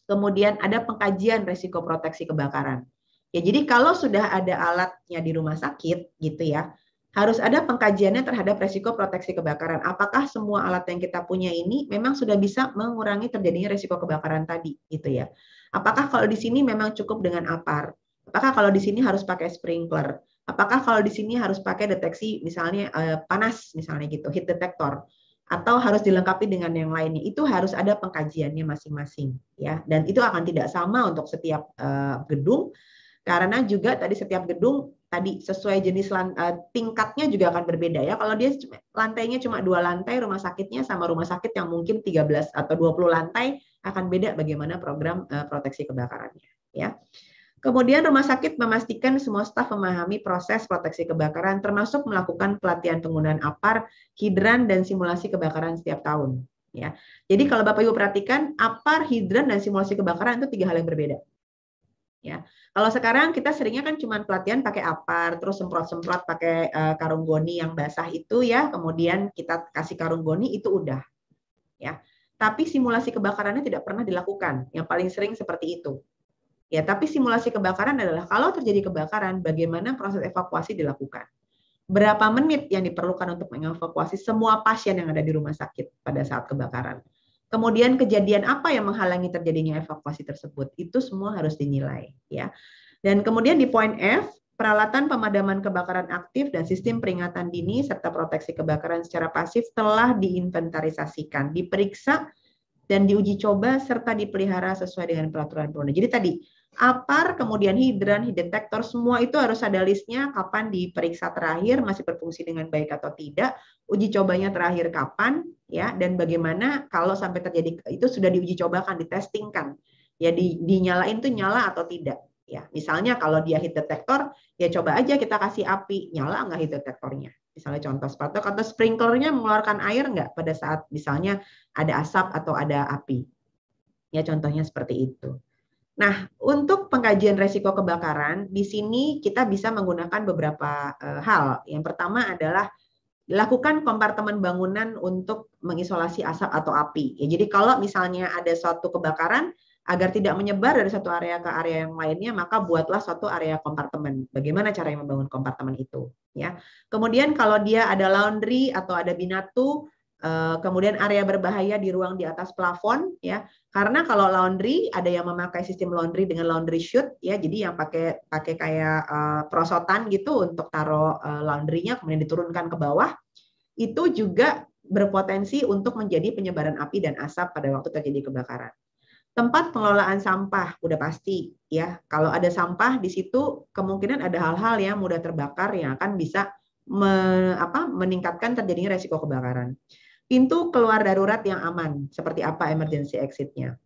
Kemudian ada pengkajian risiko proteksi kebakaran. Ya, jadi kalau sudah ada alatnya di rumah sakit gitu ya, harus ada pengkajiannya terhadap risiko proteksi kebakaran. Apakah semua alat yang kita punya ini memang sudah bisa mengurangi terjadinya risiko kebakaran tadi gitu ya. Apakah kalau di sini memang cukup dengan APAR? Apakah kalau di sini harus pakai sprinkler? Apakah kalau di sini harus pakai deteksi misalnya panas misalnya gitu, heat detector, atau harus dilengkapi dengan yang lainnya? Itu harus ada pengkajiannya masing-masing ya. Dan itu akan tidak sama untuk setiap gedung karena juga tadi setiap gedung tadi sesuai jenis tingkatnya juga akan berbeda ya. Kalau dia lantainya cuma 2 lantai rumah sakitnya sama rumah sakit yang mungkin 13 atau 20 lantai akan beda bagaimana program proteksi kebakarannya ya. Kemudian rumah sakit memastikan semua staf memahami proses proteksi kebakaran termasuk melakukan pelatihan penggunaan APAR, hidran dan simulasi kebakaran setiap tahun ya. Jadi kalau Bapak Ibu perhatikan APAR, hidran dan simulasi kebakaran itu 3 hal yang berbeda. Ya, kalau sekarang kita seringnya kan cuma pelatihan pakai APAR, terus semprot-semprot pakai karung goni yang basah itu ya, kemudian kita kasih karung goni itu udah, ya. Tapi simulasi kebakarannya tidak pernah dilakukan. Yang paling sering seperti itu. Ya, tapi simulasi kebakaran adalah kalau terjadi kebakaran, bagaimana proses evakuasi dilakukan. Berapa menit yang diperlukan untuk mengevakuasi semua pasien yang ada di rumah sakit pada saat kebakaran. Kemudian kejadian apa yang menghalangi terjadinya evakuasi tersebut, itu semua harus dinilai ya. Dan kemudian di poin F, peralatan pemadaman kebakaran aktif dan sistem peringatan dini serta proteksi kebakaran secara pasif telah diinventarisasikan, diperiksa dan diuji coba serta dipelihara sesuai dengan peraturan perundang. Jadi tadi APAR, kemudian hidran, heat detector, semua itu harus ada listnya kapan diperiksa terakhir, masih berfungsi dengan baik atau tidak, uji cobanya terakhir kapan, ya, dan bagaimana kalau sampai terjadi itu sudah diuji cobakan, ditestingkan, ya dinyalain tuh nyala atau tidak. Ya, misalnya kalau dia heat detector, ya coba aja kita kasih api, nyala nggak heat detectornya. Misalnya contoh sepatu atau sprinklernya mengeluarkan air nggak pada saat misalnya ada asap atau ada api. Ya contohnya seperti itu. Nah, untuk pengkajian resiko kebakaran, di sini kita bisa menggunakan beberapa hal. Yang pertama adalah lakukan kompartemen bangunan untuk mengisolasi asap atau api. Ya, jadi kalau misalnya ada suatu kebakaran, agar tidak menyebar dari satu area ke area yang lainnya, maka buatlah suatu area kompartemen. Bagaimana cara membangun kompartemen itu? Ya. Kemudian kalau dia ada laundry atau ada binatu, kemudian area berbahaya di ruang di atas plafon, ya. Karena kalau laundry ada yang memakai sistem laundry dengan laundry chute, ya. Jadi yang pakai kayak perosotan gitu untuk taruh laundrynya kemudian diturunkan ke bawah, itu juga berpotensi untuk menjadi penyebaran api dan asap pada waktu terjadi kebakaran. Tempat pengelolaan sampah udah pasti, ya. Kalau ada sampah di situ kemungkinan ada hal-hal yang mudah terbakar yang akan bisa meningkatkan terjadinya resiko kebakaran. Pintu keluar darurat yang aman, seperti apa emergency exit-nya.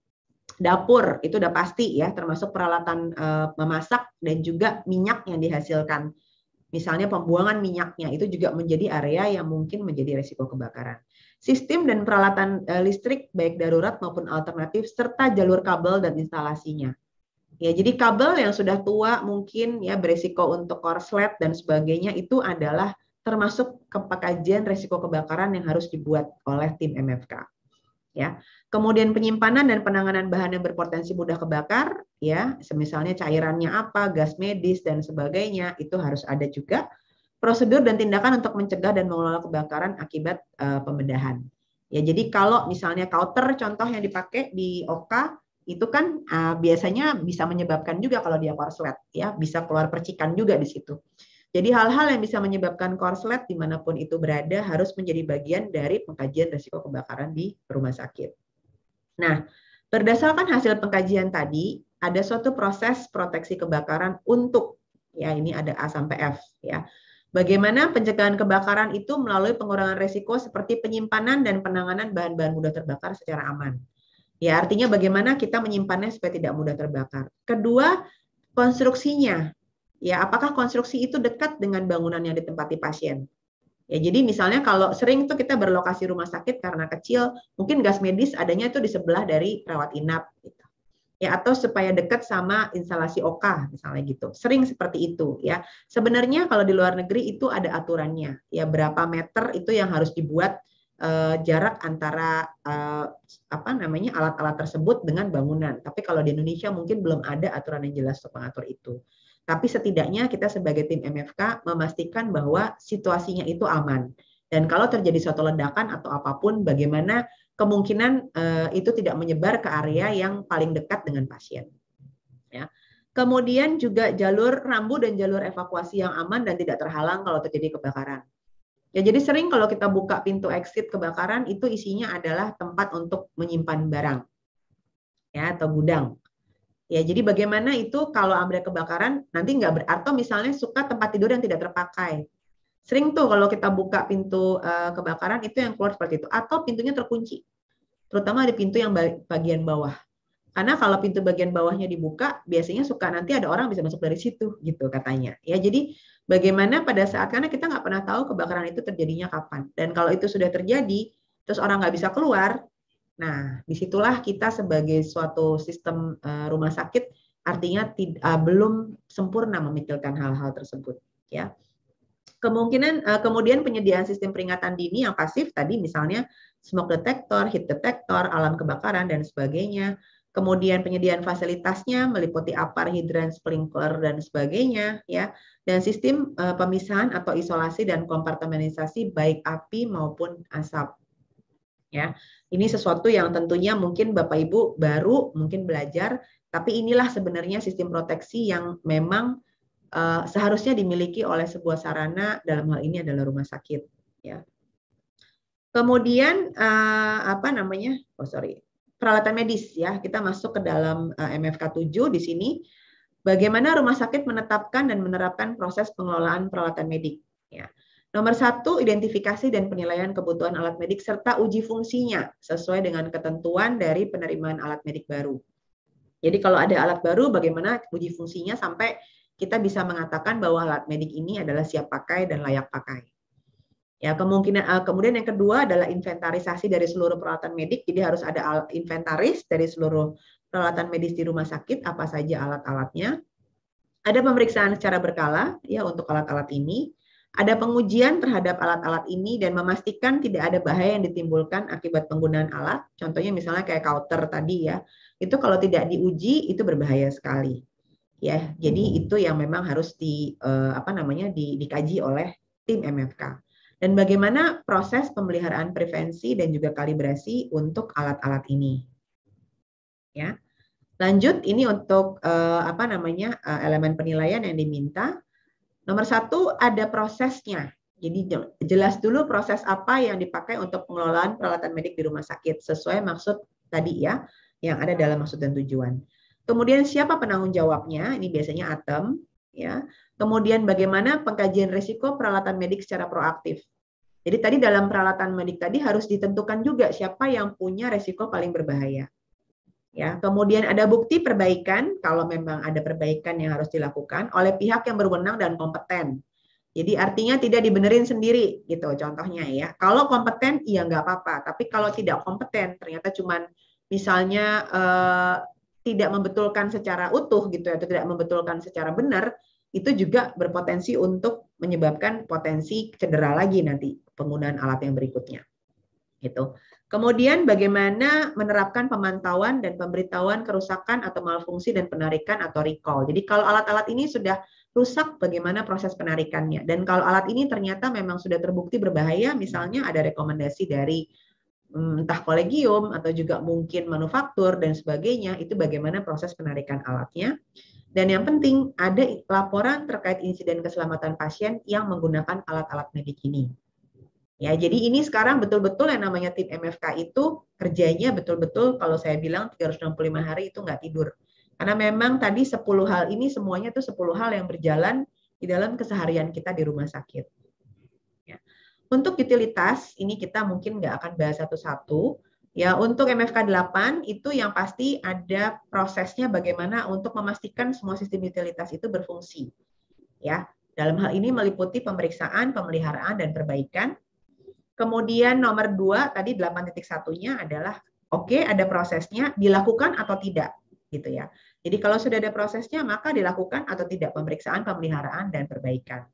Dapur itu udah pasti, ya, termasuk peralatan memasak dan juga minyak yang dihasilkan. Misalnya pembuangan minyaknya itu juga menjadi area yang mungkin menjadi resiko kebakaran. Sistem dan peralatan listrik baik darurat maupun alternatif serta jalur kabel dan instalasinya. Ya, jadi kabel yang sudah tua mungkin ya beresiko untuk korslet dan sebagainya itu adalah termasuk pengkajian resiko kebakaran yang harus dibuat oleh tim MFK. Ya. Kemudian penyimpanan dan penanganan bahan yang berpotensi mudah kebakar, ya, misalnya cairannya apa, gas medis dan sebagainya, itu harus ada juga. Prosedur dan tindakan untuk mencegah dan mengelola kebakaran akibat pembedahan. Ya, jadi kalau misalnya kauter contoh yang dipakai di OK itu kan biasanya bisa menyebabkan juga kalau dia korslet, ya, bisa keluar percikan juga di situ. Jadi hal-hal yang bisa menyebabkan korslet dimanapun itu berada harus menjadi bagian dari pengkajian risiko kebakaran di rumah sakit. Nah, berdasarkan hasil pengkajian tadi, ada suatu proses proteksi kebakaran untuk, ya, ini ada A sampai F, ya. Bagaimana pencegahan kebakaran itu melalui pengurangan risiko seperti penyimpanan dan penanganan bahan-bahan mudah terbakar secara aman. Ya, artinya bagaimana kita menyimpannya supaya tidak mudah terbakar. Kedua, konstruksinya. Ya, apakah konstruksi itu dekat dengan bangunan yang ditempati pasien? Ya, jadi misalnya kalau sering tuh kita berlokasi rumah sakit karena kecil, mungkin gas medis adanya itu di sebelah dari rawat inap, gitu. Ya, atau supaya dekat sama instalasi OK, misalnya gitu. Sering seperti itu, ya. Sebenarnya kalau di luar negeri itu ada aturannya, ya, berapa meter itu yang harus dibuat jarak antara alat-alat tersebut dengan bangunan. Tapi kalau di Indonesia mungkin belum ada aturan yang jelas untuk mengatur itu. Tapi setidaknya kita sebagai tim MFK memastikan bahwa situasinya itu aman. Dan kalau terjadi suatu ledakan atau apapun, bagaimana kemungkinan itu tidak menyebar ke area yang paling dekat dengan pasien. Ya. Kemudian juga jalur rambu dan jalur evakuasi yang aman dan tidak terhalang kalau terjadi kebakaran. Ya, jadi sering kalau kita buka pintu exit kebakaran itu isinya adalah tempat untuk menyimpan barang, ya, atau gudang. Ya, jadi bagaimana itu kalau ada kebakaran nanti nggak atau misalnya suka tempat tidur yang tidak terpakai. Sering tuh kalau kita buka pintu kebakaran itu yang keluar seperti itu atau pintunya terkunci. Terutama di pintu yang bagian bawah. Karena kalau pintu bagian bawahnya dibuka, biasanya suka nanti ada orang bisa masuk dari situ gitu katanya. Ya, jadi bagaimana pada saat karena kita nggak pernah tahu kebakaran itu terjadinya kapan. Dan kalau itu sudah terjadi, terus orang nggak bisa keluar, nah, disitulah kita sebagai suatu sistem rumah sakit artinya belum sempurna memikirkan hal-hal tersebut, ya. Kemudian penyediaan sistem peringatan dini yang pasif tadi misalnya smoke detector, heat detector, alarm kebakaran dan sebagainya. Kemudian penyediaan fasilitasnya meliputi APAR, hidran, sprinkler dan sebagainya, ya. Dan sistem pemisahan atau isolasi dan kompartementalisasi baik api maupun asap. Ya, ini sesuatu yang tentunya mungkin Bapak Ibu baru mungkin belajar, tapi inilah sebenarnya sistem proteksi yang memang seharusnya dimiliki oleh sebuah sarana, dalam hal ini adalah rumah sakit. Ya. Kemudian peralatan medis, ya, kita masuk ke dalam MFK 7 di sini. Bagaimana rumah sakit menetapkan dan menerapkan proses pengelolaan peralatan medik. Ya. Nomor 1, identifikasi dan penilaian kebutuhan alat medik serta uji fungsinya sesuai dengan ketentuan dari penerimaan alat medik baru. Jadi kalau ada alat baru, bagaimana uji fungsinya sampai kita bisa mengatakan bahwa alat medik ini adalah siap pakai dan layak pakai. Ya, kemudian yang kedua adalah inventarisasi dari seluruh peralatan medik. Jadi harus ada inventaris dari seluruh peralatan medis di rumah sakit, apa saja alat-alatnya. Ada pemeriksaan secara berkala ya untuk alat-alat ini. Ada pengujian terhadap alat-alat ini dan memastikan tidak ada bahaya yang ditimbulkan akibat penggunaan alat. Contohnya misalnya kayak counter tadi ya. Itu kalau tidak diuji itu berbahaya sekali. Ya, jadi itu yang memang harus dikaji oleh tim MFK. Dan bagaimana proses pemeliharaan prevensi dan juga kalibrasi untuk alat-alat ini. Ya. Lanjut, ini untuk elemen penilaian yang diminta. Nomor 1 ada prosesnya. Jadi jelas dulu proses apa yang dipakai untuk pengelolaan peralatan medik di rumah sakit sesuai maksud tadi ya, yang ada dalam maksud dan tujuan. Kemudian siapa penanggung jawabnya? Ini biasanya ATEM ya. Kemudian bagaimana pengkajian risiko peralatan medik secara proaktif. Jadi tadi dalam peralatan medik tadi harus ditentukan juga siapa yang punya risiko paling berbahaya. Ya, kemudian ada bukti perbaikan kalau memang ada perbaikan yang harus dilakukan oleh pihak yang berwenang dan kompeten. Jadi artinya tidak dibenerin sendiri gitu contohnya ya. Kalau kompeten iya nggak apa-apa, tapi kalau tidak kompeten ternyata cuman misalnya tidak membetulkan secara utuh gitu atau tidak membetulkan secara benar, itu juga berpotensi untuk menyebabkan potensi cedera lagi nanti penggunaan alat yang berikutnya. Gitu. Kemudian bagaimana menerapkan pemantauan dan pemberitahuan kerusakan atau malfungsi dan penarikan atau recall. Jadi kalau alat-alat ini sudah rusak, bagaimana proses penarikannya. Dan kalau alat ini ternyata memang sudah terbukti berbahaya, misalnya ada rekomendasi dari entah kolegium atau juga mungkin manufaktur dan sebagainya, itu bagaimana proses penarikan alatnya. Dan yang penting ada laporan terkait insiden keselamatan pasien yang menggunakan alat-alat medik ini. Ya, jadi ini sekarang betul-betul yang namanya tim MFK itu kerjanya betul-betul kalau saya bilang 365 hari itu nggak tidur. Karena memang tadi 10 hal ini semuanya itu 10 hal yang berjalan di dalam keseharian kita di rumah sakit. Ya. Untuk utilitas, ini kita mungkin nggak akan bahas satu-satu. Ya, untuk MFK 8 itu yang pasti ada prosesnya bagaimana untuk memastikan semua sistem utilitas itu berfungsi. Ya, dalam hal ini meliputi pemeriksaan, pemeliharaan, dan perbaikan. Kemudian nomor 2 tadi 8.1-nya adalah oke, ada prosesnya, dilakukan atau tidak gitu ya. Jadi kalau sudah ada prosesnya maka dilakukan atau tidak pemeriksaan, pemeliharaan dan perbaikan.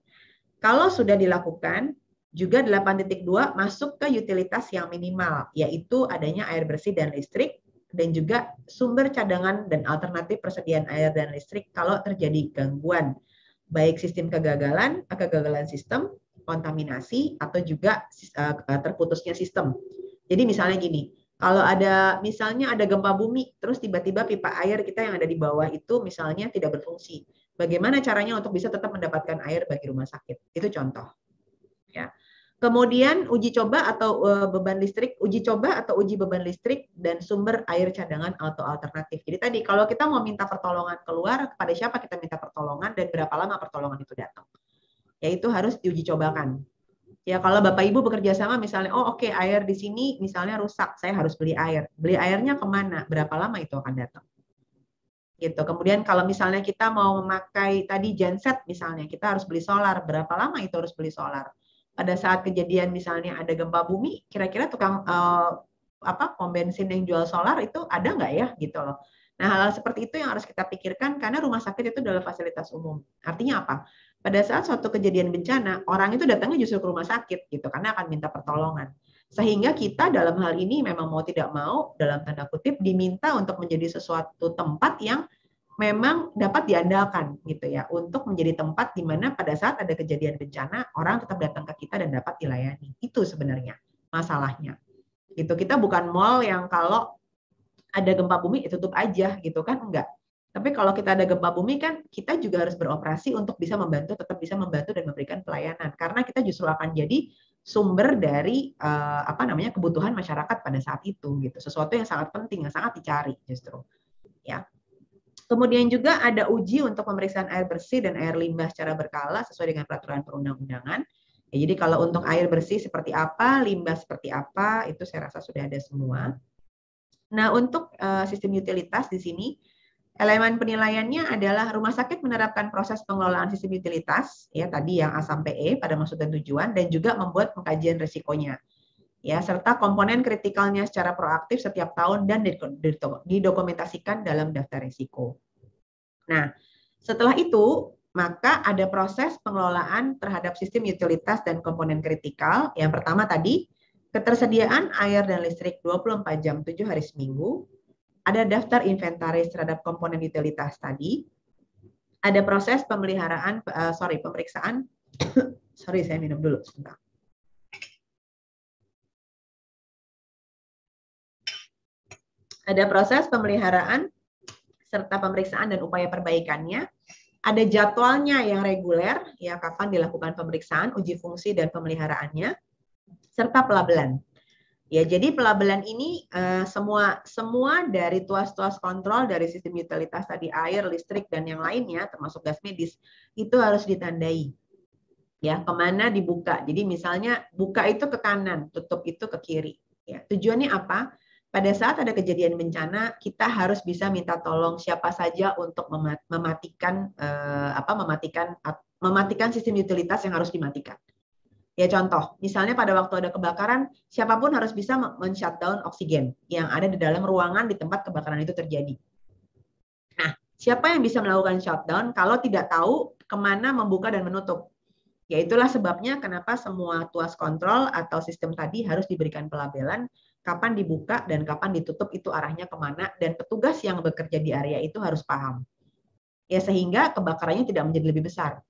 Kalau sudah dilakukan juga 8.2 masuk ke utilitas yang minimal yaitu adanya air bersih dan listrik dan juga sumber cadangan dan alternatif persediaan air dan listrik kalau terjadi gangguan baik sistem kegagalan sistem, kontaminasi atau juga terputusnya sistem. Jadi misalnya gini, kalau ada misalnya ada gempa bumi, terus tiba-tiba pipa air kita yang ada di bawah itu misalnya tidak berfungsi. Bagaimana caranya untuk bisa tetap mendapatkan air bagi rumah sakit? Itu contoh. Ya. Kemudian uji coba atau uji beban listrik dan sumber air cadangan atau alternatif. Jadi tadi kalau kita mau minta pertolongan keluar, kepada siapa kita minta pertolongan dan berapa lama pertolongan itu datang. Yaitu harus diuji cobakan. Ya kalau Bapak Ibu bekerja sama misalnya, oke, air di sini misalnya rusak, saya harus beli air. Beli airnya kemana? Berapa lama itu akan datang? Gitu. Kemudian kalau misalnya kita mau memakai tadi genset misalnya, kita harus beli solar. Berapa lama itu harus beli solar? Pada saat kejadian misalnya ada gempa bumi, kira-kira tukang pom bensin yang jual solar itu ada nggak ya gitu loh. Nah hal seperti itu yang harus kita pikirkan karena rumah sakit itu adalah fasilitas umum. Artinya apa? Pada saat suatu kejadian bencana, orang itu datangnya justru ke rumah sakit gitu karena akan minta pertolongan. Sehingga kita dalam hal ini memang mau tidak mau dalam tanda kutip diminta untuk menjadi sesuatu tempat yang memang dapat diandalkan gitu ya untuk menjadi tempat di mana pada saat ada kejadian bencana orang tetap datang ke kita dan dapat dilayani. Itu sebenarnya masalahnya. Gitu. Kita bukan mall yang kalau ada gempa bumi tutup aja gitu kan, enggak. Tapi kalau kita ada gempa bumi kan kita juga harus beroperasi untuk bisa membantu, tetap bisa membantu dan memberikan pelayanan karena kita justru akan jadi sumber dari kebutuhan masyarakat pada saat itu gitu. Sesuatu yang sangat penting, yang sangat dicari justru. Ya. Kemudian juga ada uji untuk pemeriksaan air bersih dan air limbah secara berkala sesuai dengan peraturan perundang-undangan. Ya, jadi kalau untuk air bersih seperti apa, limbah seperti apa, itu saya rasa sudah ada semua. Nah, untuk sistem utilitas di sini, elemen penilaiannya adalah rumah sakit menerapkan proses pengelolaan sistem utilitas, ya tadi yang A sampai E pada maksud dan tujuan, dan juga membuat pengkajian risikonya. ya, serta komponen kritikalnya secara proaktif setiap tahun dan didokumentasikan dalam daftar risiko. Nah, setelah itu, maka ada proses pengelolaan terhadap sistem utilitas dan komponen kritikal. Yang pertama tadi, ketersediaan air dan listrik 24 jam 7 hari seminggu. Ada daftar inventaris terhadap komponen utilitas tadi. Ada proses pemeliharaan, pemeriksaan. Sorry, saya minum dulu sebentar. Ada proses pemeliharaan serta pemeriksaan dan upaya perbaikannya. Ada jadwalnya yang reguler, ya kapan dilakukan pemeriksaan, uji fungsi dan pemeliharaannya, serta pelabelan. Ya, jadi pelabelan ini semua dari tuas-tuas kontrol dari sistem utilitas tadi, air, listrik dan yang lainnya termasuk gas medis itu harus ditandai. Ya, kemana dibuka. Jadi misalnya buka itu ke kanan, tutup itu ke kiri. Ya, tujuannya apa? Pada saat ada kejadian bencana, kita harus bisa minta tolong siapa saja untuk mematikan sistem utilitas yang harus dimatikan. Ya contoh, misalnya pada waktu ada kebakaran, siapapun harus bisa men-shutdown oksigen yang ada di dalam ruangan di tempat kebakaran itu terjadi. Nah, siapa yang bisa melakukan shutdown kalau tidak tahu kemana membuka dan menutup? Ya itulah sebabnya kenapa semua tuas kontrol atau sistem tadi harus diberikan pelabelan kapan dibuka dan kapan ditutup itu arahnya kemana, dan petugas yang bekerja di area itu harus paham. Ya sehingga kebakarannya tidak menjadi lebih besar.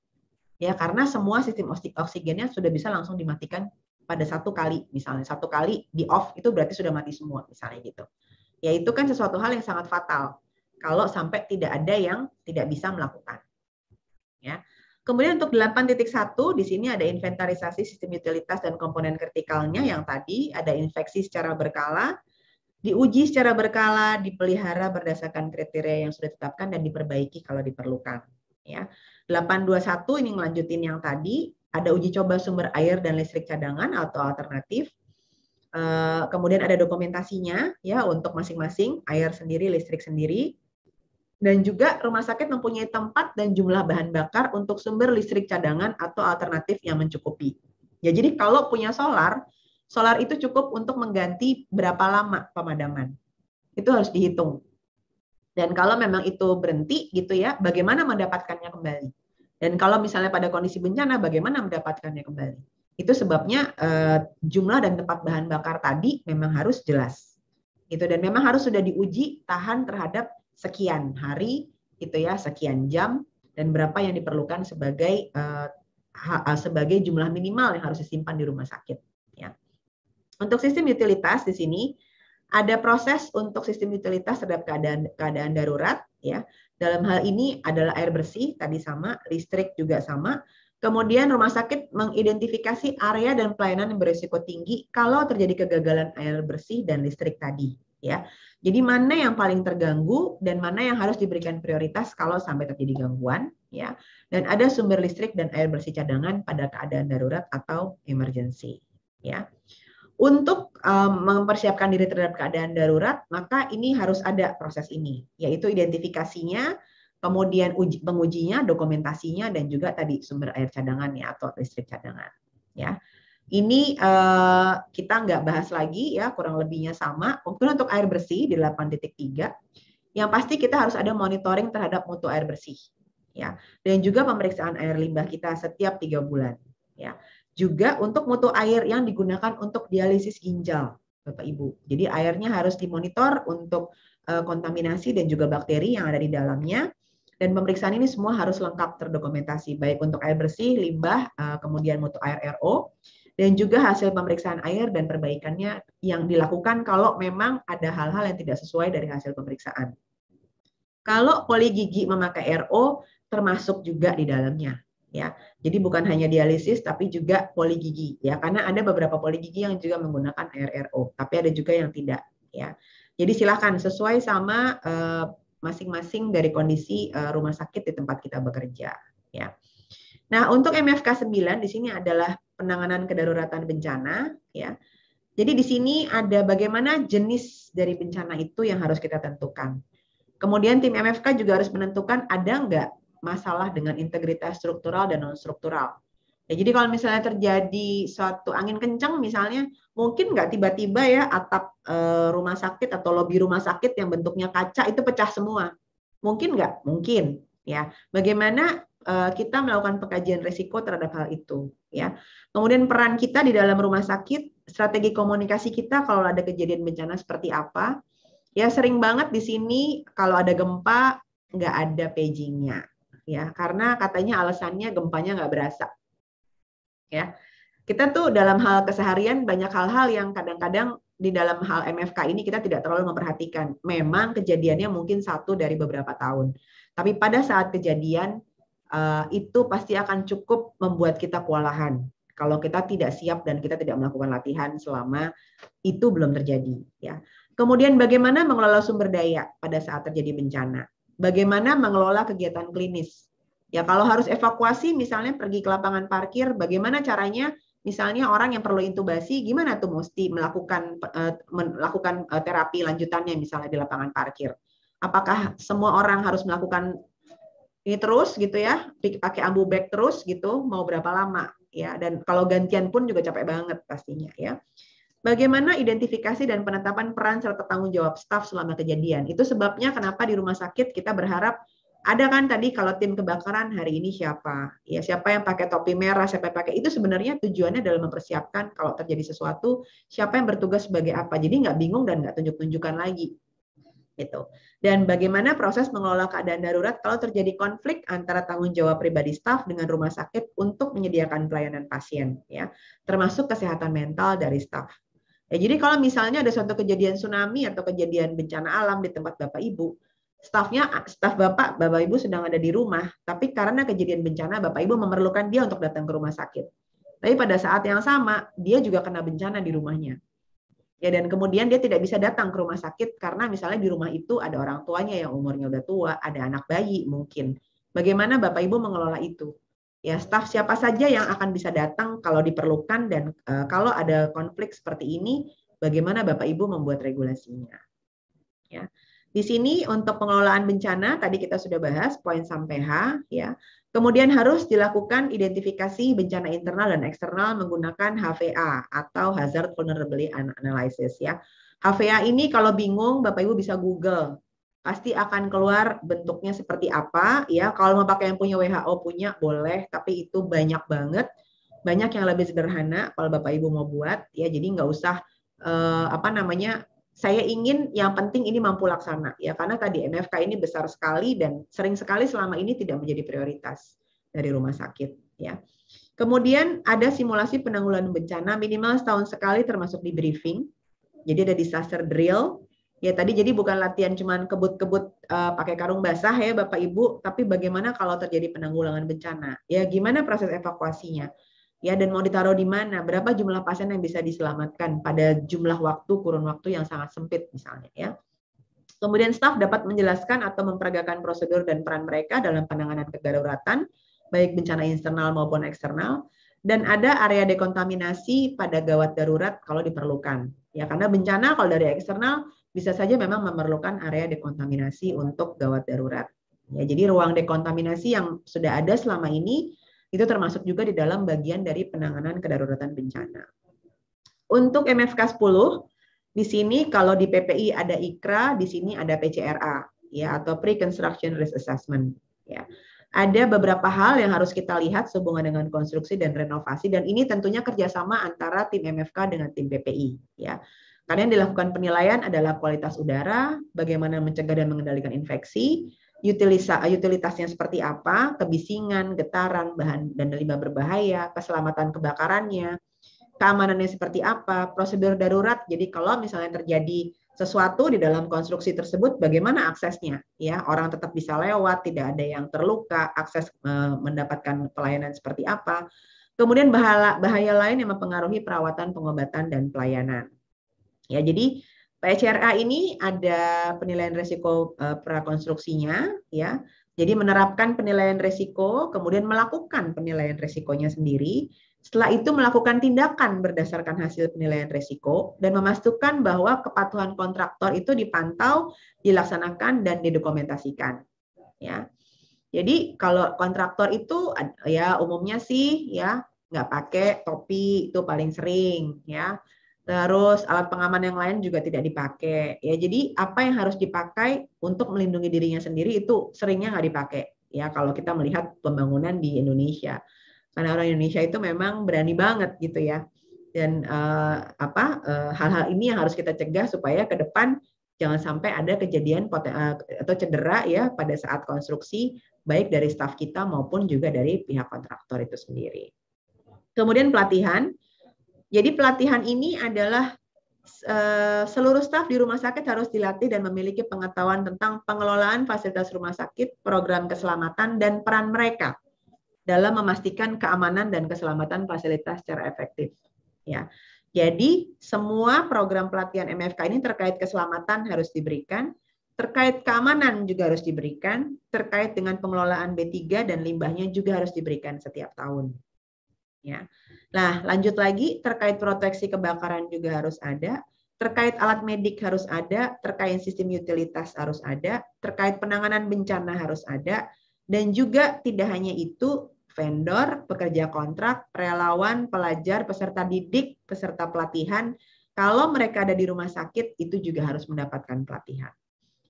Ya karena semua sistem oksigennya sudah bisa langsung dimatikan pada satu kali, misalnya satu kali di off itu berarti sudah mati semua misalnya gitu. Ya itu kan sesuatu hal yang sangat fatal kalau sampai tidak ada yang tidak bisa melakukan. Ya. Kemudian untuk 8.1 di sini ada inventarisasi sistem utilitas dan komponen kritikalnya yang tadi ada infeksi secara berkala, diuji secara berkala, dipelihara berdasarkan kriteria yang sudah ditetapkan dan diperbaiki kalau diperlukan. Ya. 8.21 ini melanjutin yang tadi, ada uji coba sumber air dan listrik cadangan atau alternatif. Kemudian ada dokumentasinya ya untuk masing-masing, air sendiri, listrik sendiri. Dan juga rumah sakit mempunyai tempat dan jumlah bahan bakar untuk sumber listrik cadangan atau alternatif yang mencukupi. Ya, jadi kalau punya solar itu cukup untuk mengganti berapa lama pemadaman. Itu harus dihitung. Dan kalau memang itu berhenti gitu ya, bagaimana mendapatkannya kembali? Dan kalau misalnya pada kondisi bencana, bagaimana mendapatkannya kembali? Itu sebabnya jumlah dan tempat bahan bakar tadi memang harus jelas. Gitu, dan memang harus sudah diuji tahan terhadap sekian hari gitu ya, sekian jam, dan berapa yang diperlukan sebagai jumlah minimal yang harus disimpan di rumah sakit ya. Untuk sistem utilitas di sini ada proses untuk sistem utilitas terhadap keadaan darurat ya. Dalam hal ini adalah air bersih tadi sama, listrik juga sama. Kemudian rumah sakit mengidentifikasi area dan pelayanan yang berisiko tinggi kalau terjadi kegagalan air bersih dan listrik tadi ya. Jadi mana yang paling terganggu dan mana yang harus diberikan prioritas kalau sampai terjadi gangguan ya. Dan ada sumber listrik dan air bersih cadangan pada keadaan darurat atau emergency ya. Untuk mempersiapkan diri terhadap keadaan darurat, maka ini harus ada proses ini, yaitu identifikasinya, kemudian pengujinya, dokumentasinya, dan juga tadi sumber air cadangan ya atau listrik cadangan ya. Ini kita nggak bahas lagi ya, kurang lebihnya sama. Mungkin untuk air bersih di 8.3, yang pasti kita harus ada monitoring terhadap mutu air bersih, ya, dan juga pemeriksaan air limbah kita setiap 3 bulan, ya. Juga untuk mutu air yang digunakan untuk dialisis ginjal, Bapak Ibu. Jadi airnya harus dimonitor untuk kontaminasi dan juga bakteri yang ada di dalamnya. Dan pemeriksaan ini semua harus lengkap terdokumentasi, baik untuk air bersih, limbah, kemudian mutu air RO, dan juga hasil pemeriksaan air dan perbaikannya yang dilakukan kalau memang ada hal-hal yang tidak sesuai dari hasil pemeriksaan. Kalau poligigi memakai RO, termasuk juga di dalamnya. Ya, jadi bukan hanya dialisis, tapi juga poligigi. Ya, karena ada beberapa poligigi yang juga menggunakan air RO, tapi ada juga yang tidak. Ya, jadi silakan sesuai sama masing-masing dari kondisi rumah sakit di tempat kita bekerja. Ya. Nah, untuk MFK 9 di sini adalah penanganan kedaruratan bencana ya. Jadi di sini ada bagaimana jenis dari bencana itu yang harus kita tentukan. Kemudian tim MFK juga harus menentukan ada nggak masalah dengan integritas struktural dan non struktural. Ya, jadi kalau misalnya terjadi suatu angin kencang misalnya, mungkin nggak tiba-tiba ya atap rumah sakit atau lobi rumah sakit yang bentuknya kaca itu pecah semua. Mungkin nggak? Mungkin. Ya. Bagaimana kita melakukan pengkajian risiko terhadap hal itu? Ya. Kemudian peran kita di dalam rumah sakit, strategi komunikasi kita kalau ada kejadian bencana seperti apa? Ya sering banget di sini kalau ada gempa nggak ada pagingnya. Ya, karena katanya alasannya gempanya nggak berasa. Ya, kita tuh dalam hal keseharian banyak hal-hal yang kadang-kadang di dalam hal MFK ini kita tidak terlalu memperhatikan. Memang kejadiannya mungkin satu dari beberapa tahun, tapi pada saat kejadian itu pasti akan cukup membuat kita kewalahan kalau kita tidak siap dan kita tidak melakukan latihan selama itu belum terjadi. Ya. Kemudian bagaimana mengelola sumber daya pada saat terjadi bencana? Bagaimana mengelola kegiatan klinis? Ya kalau harus evakuasi misalnya pergi ke lapangan parkir, bagaimana caranya? Misalnya orang yang perlu intubasi, gimana tuh mesti melakukan terapi lanjutannya misalnya di lapangan parkir? Apakah semua orang harus melakukan ini terus gitu ya, pakai ambu bag terus gitu, mau berapa lama ya? Dan kalau gantian pun juga capek banget pastinya ya. Bagaimana identifikasi dan penetapan peran serta tanggung jawab staf selama kejadian? Itu sebabnya kenapa di rumah sakit kita berharap ada kan tadi kalau tim kebakaran hari ini siapa? Ya siapa yang pakai topi merah, siapa yang pakai itu sebenarnya tujuannya adalah mempersiapkan kalau terjadi sesuatu siapa yang bertugas sebagai apa. Jadi nggak bingung dan nggak tunjuk-tunjukkan lagi. Gitu. Dan bagaimana proses mengelola keadaan darurat kalau terjadi konflik antara tanggung jawab pribadi staf dengan rumah sakit untuk menyediakan pelayanan pasien, ya, termasuk kesehatan mental dari staf. Ya, jadi kalau misalnya ada suatu kejadian tsunami atau kejadian bencana alam di tempat Bapak Ibu, staf Bapak Ibu sedang ada di rumah, tapi karena kejadian bencana Bapak Ibu memerlukan dia untuk datang ke rumah sakit. Tapi pada saat yang sama, dia juga kena bencana di rumahnya. Ya, dan kemudian dia tidak bisa datang ke rumah sakit karena misalnya di rumah itu ada orang tuanya yang umurnya udah tua, ada anak bayi mungkin. Bagaimana Bapak Ibu mengelola itu? Ya, staf siapa saja yang akan bisa datang kalau diperlukan dan kalau ada konflik seperti ini, bagaimana Bapak Ibu membuat regulasinya? Ya. Di sini untuk pengelolaan bencana tadi kita sudah bahas poin sampai H ya. Kemudian harus dilakukan identifikasi bencana internal dan eksternal menggunakan HVA atau Hazard Vulnerability Analysis ya. HVA ini kalau bingung Bapak Ibu bisa Google. Pasti akan keluar bentuknya seperti apa ya. Kalau mau pakai yang punya WHO punya boleh, tapi itu banyak banget. Banyak yang lebih sederhana kalau Bapak Ibu mau buat ya. Jadi nggak usah saya ingin yang penting ini mampu laksana ya karena tadi MFK ini besar sekali dan sering sekali selama ini tidak menjadi prioritas dari rumah sakit ya. Kemudian ada simulasi penanggulangan bencana minimal setahun sekali termasuk di briefing. Jadi ada disaster drill. Ya tadi jadi bukan latihan cuman kebut-kebut pakai karung basah ya Bapak Ibu, tapi bagaimana kalau terjadi penanggulangan bencana? Ya gimana proses evakuasinya? Ya dan mau ditaruh di mana, berapa jumlah pasien yang bisa diselamatkan pada jumlah waktu kurun waktu yang sangat sempit misalnya ya. Kemudian staf dapat menjelaskan atau memperagakan prosedur dan peran mereka dalam penanganan kedaruratan baik bencana internal maupun eksternal dan ada area dekontaminasi pada gawat darurat kalau diperlukan. Ya karena bencana kalau dari eksternal bisa saja memang memerlukan area dekontaminasi untuk gawat darurat. Ya jadi ruang dekontaminasi yang sudah ada selama ini itu termasuk juga di dalam bagian dari penanganan kedaruratan bencana. Untuk MFK 10, di sini kalau di PPI ada IKRA, di sini ada PCRA, ya atau Pre-Construction Risk Assessment. Ya. Ada beberapa hal yang harus kita lihat sehubungan dengan konstruksi dan renovasi, dan ini tentunya kerjasama antara tim MFK dengan tim PPI. Ya. Karena yang dilakukan penilaian adalah kualitas udara, bagaimana mencegah dan mengendalikan infeksi, utilitasnya seperti apa, kebisingan, getaran, bahan dan limbah berbahaya, keselamatan kebakarannya, keamanannya seperti apa, prosedur darurat. Jadi kalau misalnya terjadi sesuatu di dalam konstruksi tersebut, bagaimana aksesnya? Ya, orang tetap bisa lewat, tidak ada yang terluka, akses mendapatkan pelayanan seperti apa. Kemudian bahaya lain yang mempengaruhi perawatan, pengobatan, dan pelayanan. Ya, jadi PCRA ini ada penilaian risiko prakonstruksinya, ya. Jadi menerapkan penilaian risiko, kemudian melakukan penilaian risikonya sendiri. Setelah itu melakukan tindakan berdasarkan hasil penilaian risiko dan memastikan bahwa kepatuhan kontraktor itu dipantau, dilaksanakan dan didokumentasikan. Ya. Jadi kalau kontraktor itu ya umumnya sih ya nggak pakai topi itu paling sering ya. Terus alat pengaman yang lain juga tidak dipakai ya. Jadi apa yang harus dipakai untuk melindungi dirinya sendiri itu seringnya nggak dipakai ya kalau kita melihat pembangunan di Indonesia. Karena orang Indonesia itu memang berani banget gitu ya. Dan hal-hal ini yang harus kita cegah supaya ke depan jangan sampai ada kejadian atau cedera ya pada saat konstruksi baik dari staf kita maupun juga dari pihak kontraktor itu sendiri. Kemudian pelatihan. Jadi pelatihan ini adalah seluruh staf di rumah sakit harus dilatih dan memiliki pengetahuan tentang pengelolaan fasilitas rumah sakit, program keselamatan, dan peran mereka dalam memastikan keamanan dan keselamatan fasilitas secara efektif. Ya, jadi semua program pelatihan MFK ini terkait keselamatan harus diberikan, terkait keamanan juga harus diberikan, terkait dengan pengelolaan B3 dan limbahnya juga harus diberikan setiap tahun. Ya. Nah, lanjut lagi terkait proteksi kebakaran juga harus ada, terkait alat medik harus ada, terkait sistem utilitas harus ada, terkait penanganan bencana harus ada, dan juga tidak hanya itu, vendor, pekerja kontrak, relawan, pelajar, peserta didik, peserta pelatihan, kalau mereka ada di rumah sakit itu juga harus mendapatkan pelatihan.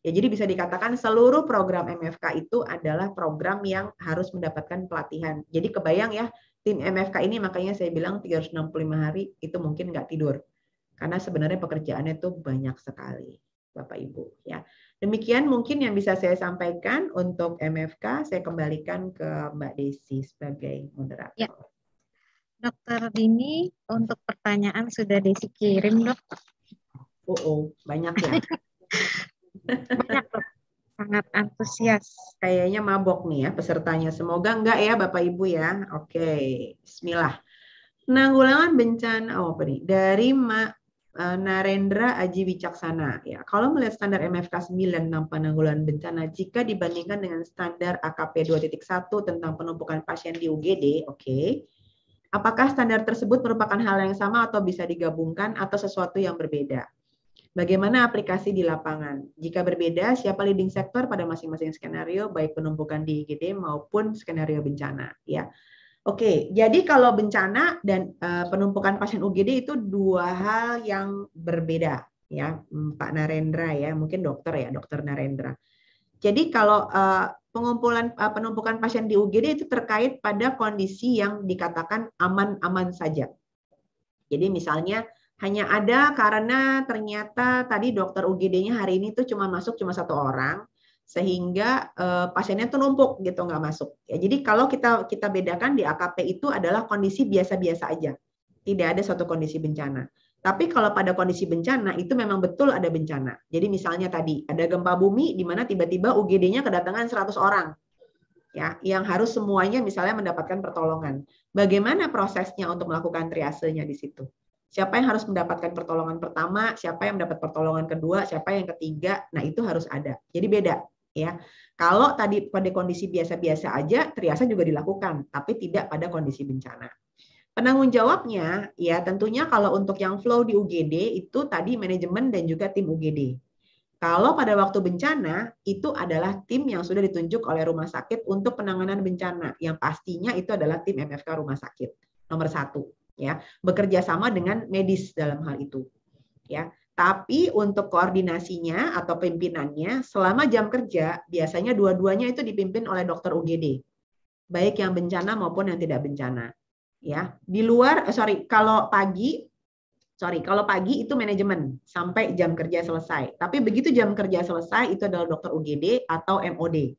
Ya, jadi bisa dikatakan seluruh program MFK itu adalah program yang harus mendapatkan pelatihan. Jadi kebayang ya, tim MFK ini makanya saya bilang 365 hari itu mungkin nggak tidur. Karena sebenarnya pekerjaannya itu banyak sekali, Bapak Ibu. Ya, demikian mungkin yang bisa saya sampaikan untuk MFK. Saya kembalikan ke Mbak Desi sebagai moderator. Ya. Dokter Dini, untuk pertanyaan sudah Desi kirim, Dok. Banyak ya. Banyak, Dok. Sangat antusias. Kayaknya mabok nih ya pesertanya. Semoga enggak ya Bapak Ibu ya. Oke, bismillah. Penanggulangan bencana apa nih? Dari Narendra Aji Wicaksana ya. Kalau melihat standar MFK 9 tentang penanggulangan bencana jika dibandingkan dengan standar AKP 2.1 tentang penumpukan pasien di UGD, oke. Apakah standar tersebut merupakan hal yang sama atau bisa digabungkan atau sesuatu yang berbeda? Bagaimana aplikasi di lapangan? Jika berbeda, siapa leading sektor pada masing-masing skenario, baik penumpukan di IGD maupun skenario bencana? Ya, oke. Jadi kalau bencana dan penumpukan pasien UGD itu dua hal yang berbeda, ya, Pak Narendra ya, mungkin dokter ya, Dokter Narendra. Jadi kalau pengumpulan penumpukan pasien di UGD itu terkait pada kondisi yang dikatakan aman-aman saja. Jadi misalnya hanya ada karena ternyata tadi dokter UGD-nya hari ini tuh cuma masuk cuma 1 orang sehingga pasiennya tuh numpuk gitu nggak masuk. Ya, jadi kalau kita bedakan di AKP itu adalah kondisi biasa-biasa aja, tidak ada suatu kondisi bencana. Tapi kalau pada kondisi bencana itu memang betul ada bencana. Jadi misalnya tadi ada gempa bumi di mana tiba-tiba UGD-nya kedatangan 100 orang. Ya, yang harus semuanya misalnya mendapatkan pertolongan. Bagaimana prosesnya untuk melakukan triasenya di situ? Siapa yang harus mendapatkan pertolongan pertama, siapa yang mendapat pertolongan kedua, siapa yang ketiga. Nah, itu harus ada. Jadi beda ya. Kalau tadi pada kondisi biasa-biasa aja, triase juga dilakukan, tapi tidak pada kondisi bencana. Penanggung jawabnya ya tentunya kalau untuk yang flow di UGD itu tadi manajemen dan juga tim UGD. Kalau pada waktu bencana, itu adalah tim yang sudah ditunjuk oleh rumah sakit untuk penanganan bencana. Yang pastinya itu adalah tim MFK rumah sakit. Nomor 1. Ya, bekerja sama dengan medis dalam hal itu. Ya, tapi untuk koordinasinya atau pimpinannya, selama jam kerja, biasanya dua-duanya itu dipimpin oleh dokter UGD. Baik yang bencana maupun yang tidak bencana. Ya, di luar, kalau pagi itu manajemen sampai jam kerja selesai. Tapi begitu jam kerja selesai itu adalah dokter UGD atau MOD.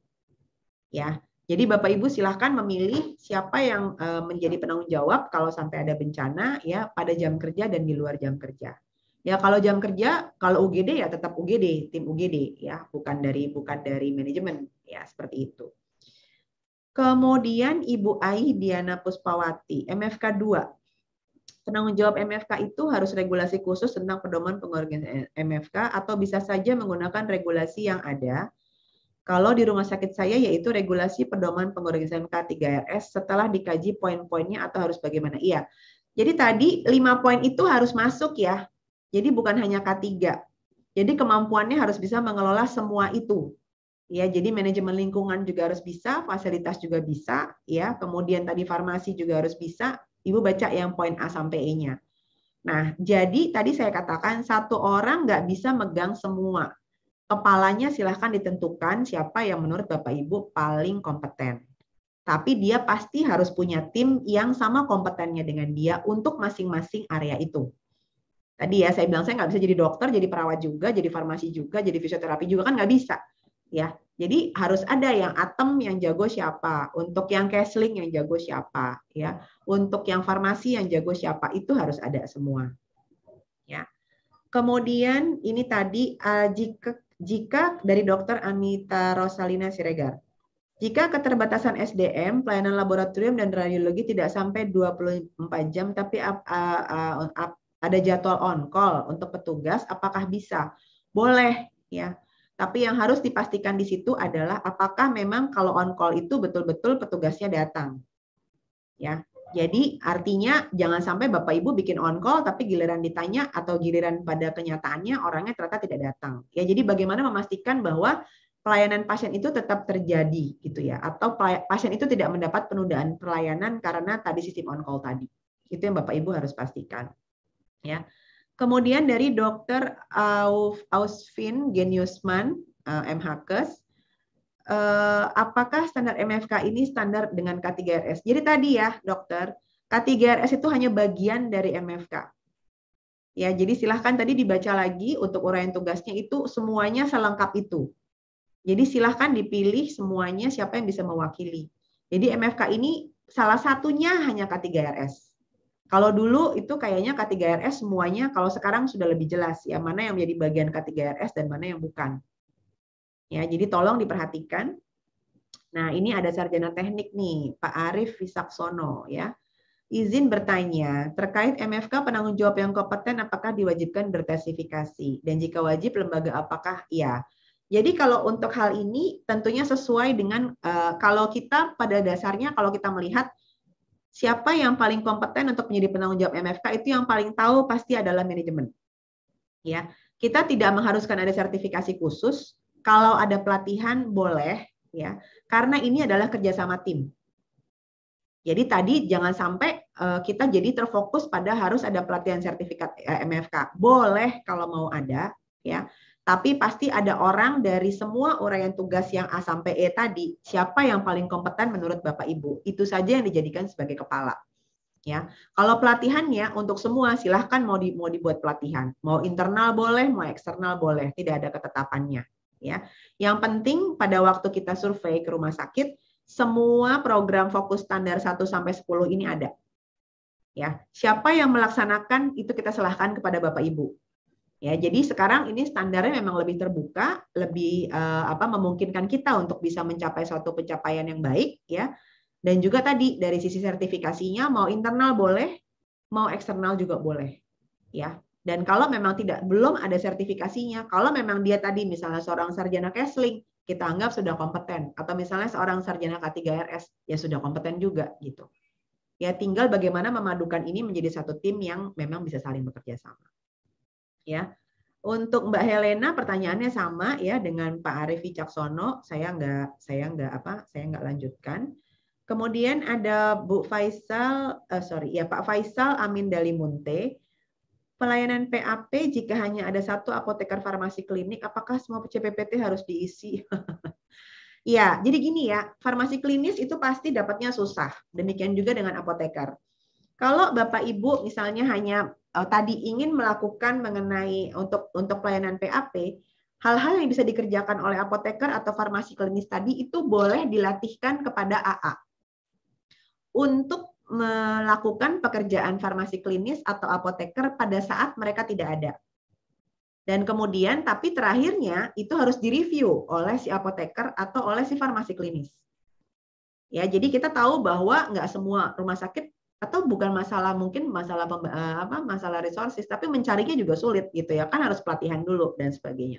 Ya. Jadi Bapak Ibu silahkan memilih siapa yang menjadi penanggung jawab kalau sampai ada bencana ya pada jam kerja dan di luar jam kerja. Ya kalau jam kerja, kalau UGD ya tetap UGD, tim UGD ya, bukan dari manajemen ya seperti itu. Kemudian Ibu Ai Diana Puspawati, MFK 2. Penanggung jawab MFK itu harus regulasi khusus tentang pedoman pengorganisasian MFK atau bisa saja menggunakan regulasi yang ada. Kalau di rumah sakit saya yaitu regulasi pedoman pengorganisasian K3RS setelah dikaji poin-poinnya atau harus bagaimana. Iya. Jadi tadi 5 poin itu harus masuk ya. Jadi bukan hanya K3. Jadi kemampuannya harus bisa mengelola semua itu. Ya, jadi manajemen lingkungan juga harus bisa, fasilitas juga bisa, ya. Kemudian tadi farmasi juga harus bisa, Ibu baca yang poin A sampai E-nya. Nah, jadi tadi saya katakan satu orang nggak bisa megang semua. Kepalanya silahkan ditentukan siapa yang menurut Bapak Ibu paling kompeten. Tapi dia pasti harus punya tim yang sama kompetennya dengan dia untuk masing-masing area itu. Tadi ya saya bilang saya nggak bisa jadi dokter, jadi perawat juga, jadi farmasi juga, jadi fisioterapi juga kan nggak bisa. Ya, jadi harus ada yang atem yang jago siapa, untuk yang counseling yang jago siapa, ya, untuk yang farmasi yang jago siapa itu harus ada semua. Ya. Kemudian ini tadi jika dari Dokter Anita Rosalina Siregar. Jika keterbatasan SDM, pelayanan laboratorium dan radiologi tidak sampai 24 jam, tapi ada jadwal on call untuk petugas, apakah bisa? Boleh, ya. Tapi yang harus dipastikan di situ adalah apakah memang kalau on call itu betul-betul petugasnya datang. Ya. Jadi artinya jangan sampai Bapak Ibu bikin on call tapi giliran ditanya atau giliran pada kenyataannya orangnya ternyata tidak datang. Ya, jadi bagaimana memastikan bahwa pelayanan pasien itu tetap terjadi gitu ya, atau pasien itu tidak mendapat penundaan pelayanan karena tadi sistem on call tadi. Itu yang Bapak Ibu harus pastikan. Ya. Kemudian dari Dr. Ausvin Geniusman, MHKes, apakah standar MFK ini standar dengan K3RS? Jadi tadi ya, dokter, K3RS itu hanya bagian dari MFK. Ya, jadi silahkan tadi dibaca lagi untuk uraian tugasnya itu semuanya selengkap itu. Jadi silahkan dipilih semuanya siapa yang bisa mewakili. Jadi MFK ini salah satunya hanya K3RS. Kalau dulu itu kayaknya K3RS semuanya, kalau sekarang sudah lebih jelas ya mana yang menjadi bagian K3RS dan mana yang bukan. Ya, jadi tolong diperhatikan. Nah, ini ada sarjana teknik nih, Pak Arief Wisaksono ya. Izin bertanya, terkait MFK penanggung jawab yang kompeten apakah diwajibkan bersertifikasi? Dan jika wajib, lembaga apakah? Iya. Jadi kalau untuk hal ini tentunya sesuai dengan kalau kita pada dasarnya kalau kita melihat siapa yang paling kompeten untuk menjadi penanggung jawab MFK itu yang paling tahu pasti adalah manajemen. Ya, kita tidak mengharuskan ada sertifikasi khusus. Kalau ada pelatihan boleh, ya, karena ini adalah kerjasama tim. Jadi tadi jangan sampai kita jadi terfokus pada harus ada pelatihan sertifikat MFK. Boleh kalau mau ada, ya. Tapi pasti ada orang dari semua uraian tugas yang A sampai E tadi, siapa yang paling kompeten menurut Bapak Ibu. Itu saja yang dijadikan sebagai kepala. Ya, kalau pelatihannya untuk semua silahkan mau dibuat pelatihan, mau internal boleh, mau eksternal boleh, tidak ada ketetapannya. Ya, yang penting pada waktu kita survei ke rumah sakit, semua program fokus standar 1 sampai 10 ini ada. Ya, siapa yang melaksanakan itu kita serahkan kepada Bapak Ibu. Ya, jadi sekarang ini standarnya memang lebih terbuka, lebih memungkinkan kita untuk bisa mencapai suatu pencapaian yang baik, ya. Dan juga tadi dari sisi sertifikasinya mau internal boleh, mau eksternal juga boleh, ya. Dan kalau memang belum ada sertifikasinya, kalau memang dia tadi misalnya seorang sarjana counseling, kita anggap sudah kompeten, atau misalnya seorang sarjana K3RS, ya sudah kompeten juga gitu. Ya tinggal bagaimana memadukan ini menjadi satu tim yang memang bisa saling bekerja sama. Ya, untuk Mbak Helena pertanyaannya sama ya dengan Pak Arief Wicaksono. Saya nggak lanjutkan. Kemudian ada Bu Faisal, Pak Faisal Amin Dalimunte. Pelayanan PAP jika hanya ada satu apoteker farmasi klinik, apakah semua CPPT harus diisi? Ya, jadi gini ya, farmasi klinis itu pasti dapatnya susah. Demikian juga dengan apoteker. Kalau Bapak Ibu misalnya hanya tadi ingin melakukan mengenai untuk pelayanan PAP, hal-hal yang bisa dikerjakan oleh apoteker atau farmasi klinis tadi itu boleh dilatihkan kepada AA untuk melakukan pekerjaan farmasi klinis atau apoteker pada saat mereka tidak ada. Dan kemudian tapi terakhirnya itu harus direview oleh si apoteker atau oleh si farmasi klinis. Ya, jadi kita tahu bahwa nggak semua rumah sakit atau bukan masalah mungkin masalah resources, tapi mencarinya juga sulit gitu ya, kan harus pelatihan dulu dan sebagainya.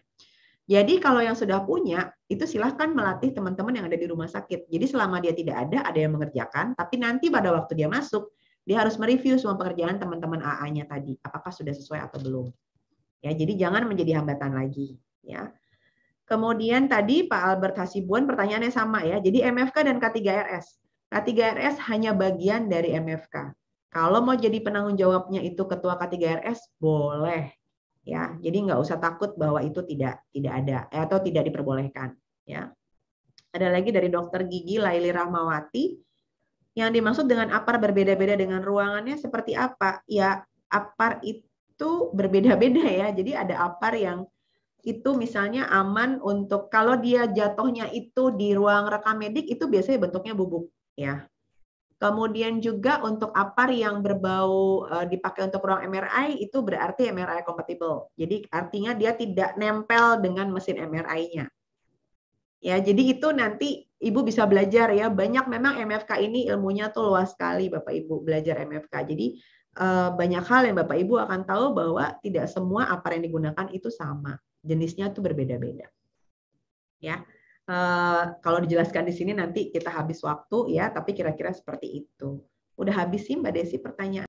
Jadi kalau yang sudah punya itu silahkan melatih teman-teman yang ada di rumah sakit. Jadi selama dia tidak ada yang mengerjakan, tapi nanti pada waktu dia masuk dia harus mereview semua pekerjaan teman-teman AA-nya tadi, apakah sudah sesuai atau belum. Ya, jadi jangan menjadi hambatan lagi. Ya. Kemudian tadi Pak Albert Hasibuan pertanyaannya sama ya. Jadi MFK dan K3RS. K3RS hanya bagian dari MFK. Kalau mau jadi penanggung jawabnya itu ketua K3RS, boleh. Ya, jadi nggak usah takut bahwa itu tidak ada atau tidak diperbolehkan. Ya. Ada lagi dari dokter gigi Laili Rahmawati. Yang dimaksud dengan APAR berbeda-beda dengan ruangannya seperti apa? Ya, APAR itu berbeda-beda ya. Jadi ada APAR yang itu misalnya aman untuk kalau dia jatuhnya itu di ruang rekam medik itu biasanya bentuknya bubuk ya. Kemudian juga untuk APAR yang berbau dipakai untuk ruang MRI itu berarti MRI compatible. Jadi artinya dia tidak nempel dengan mesin MRI-nya. Ya, jadi itu nanti Ibu bisa belajar ya. Banyak memang MFK ini ilmunya tuh luas sekali Bapak Ibu belajar MFK. Jadi banyak hal yang Bapak Ibu akan tahu bahwa tidak semua APAR yang digunakan itu sama. Jenisnya tuh berbeda-beda. Ya. Kalau dijelaskan di sini nanti kita habis waktu ya, tapi kira-kira seperti itu. Udah habis sih Mbak Desi pertanyaan.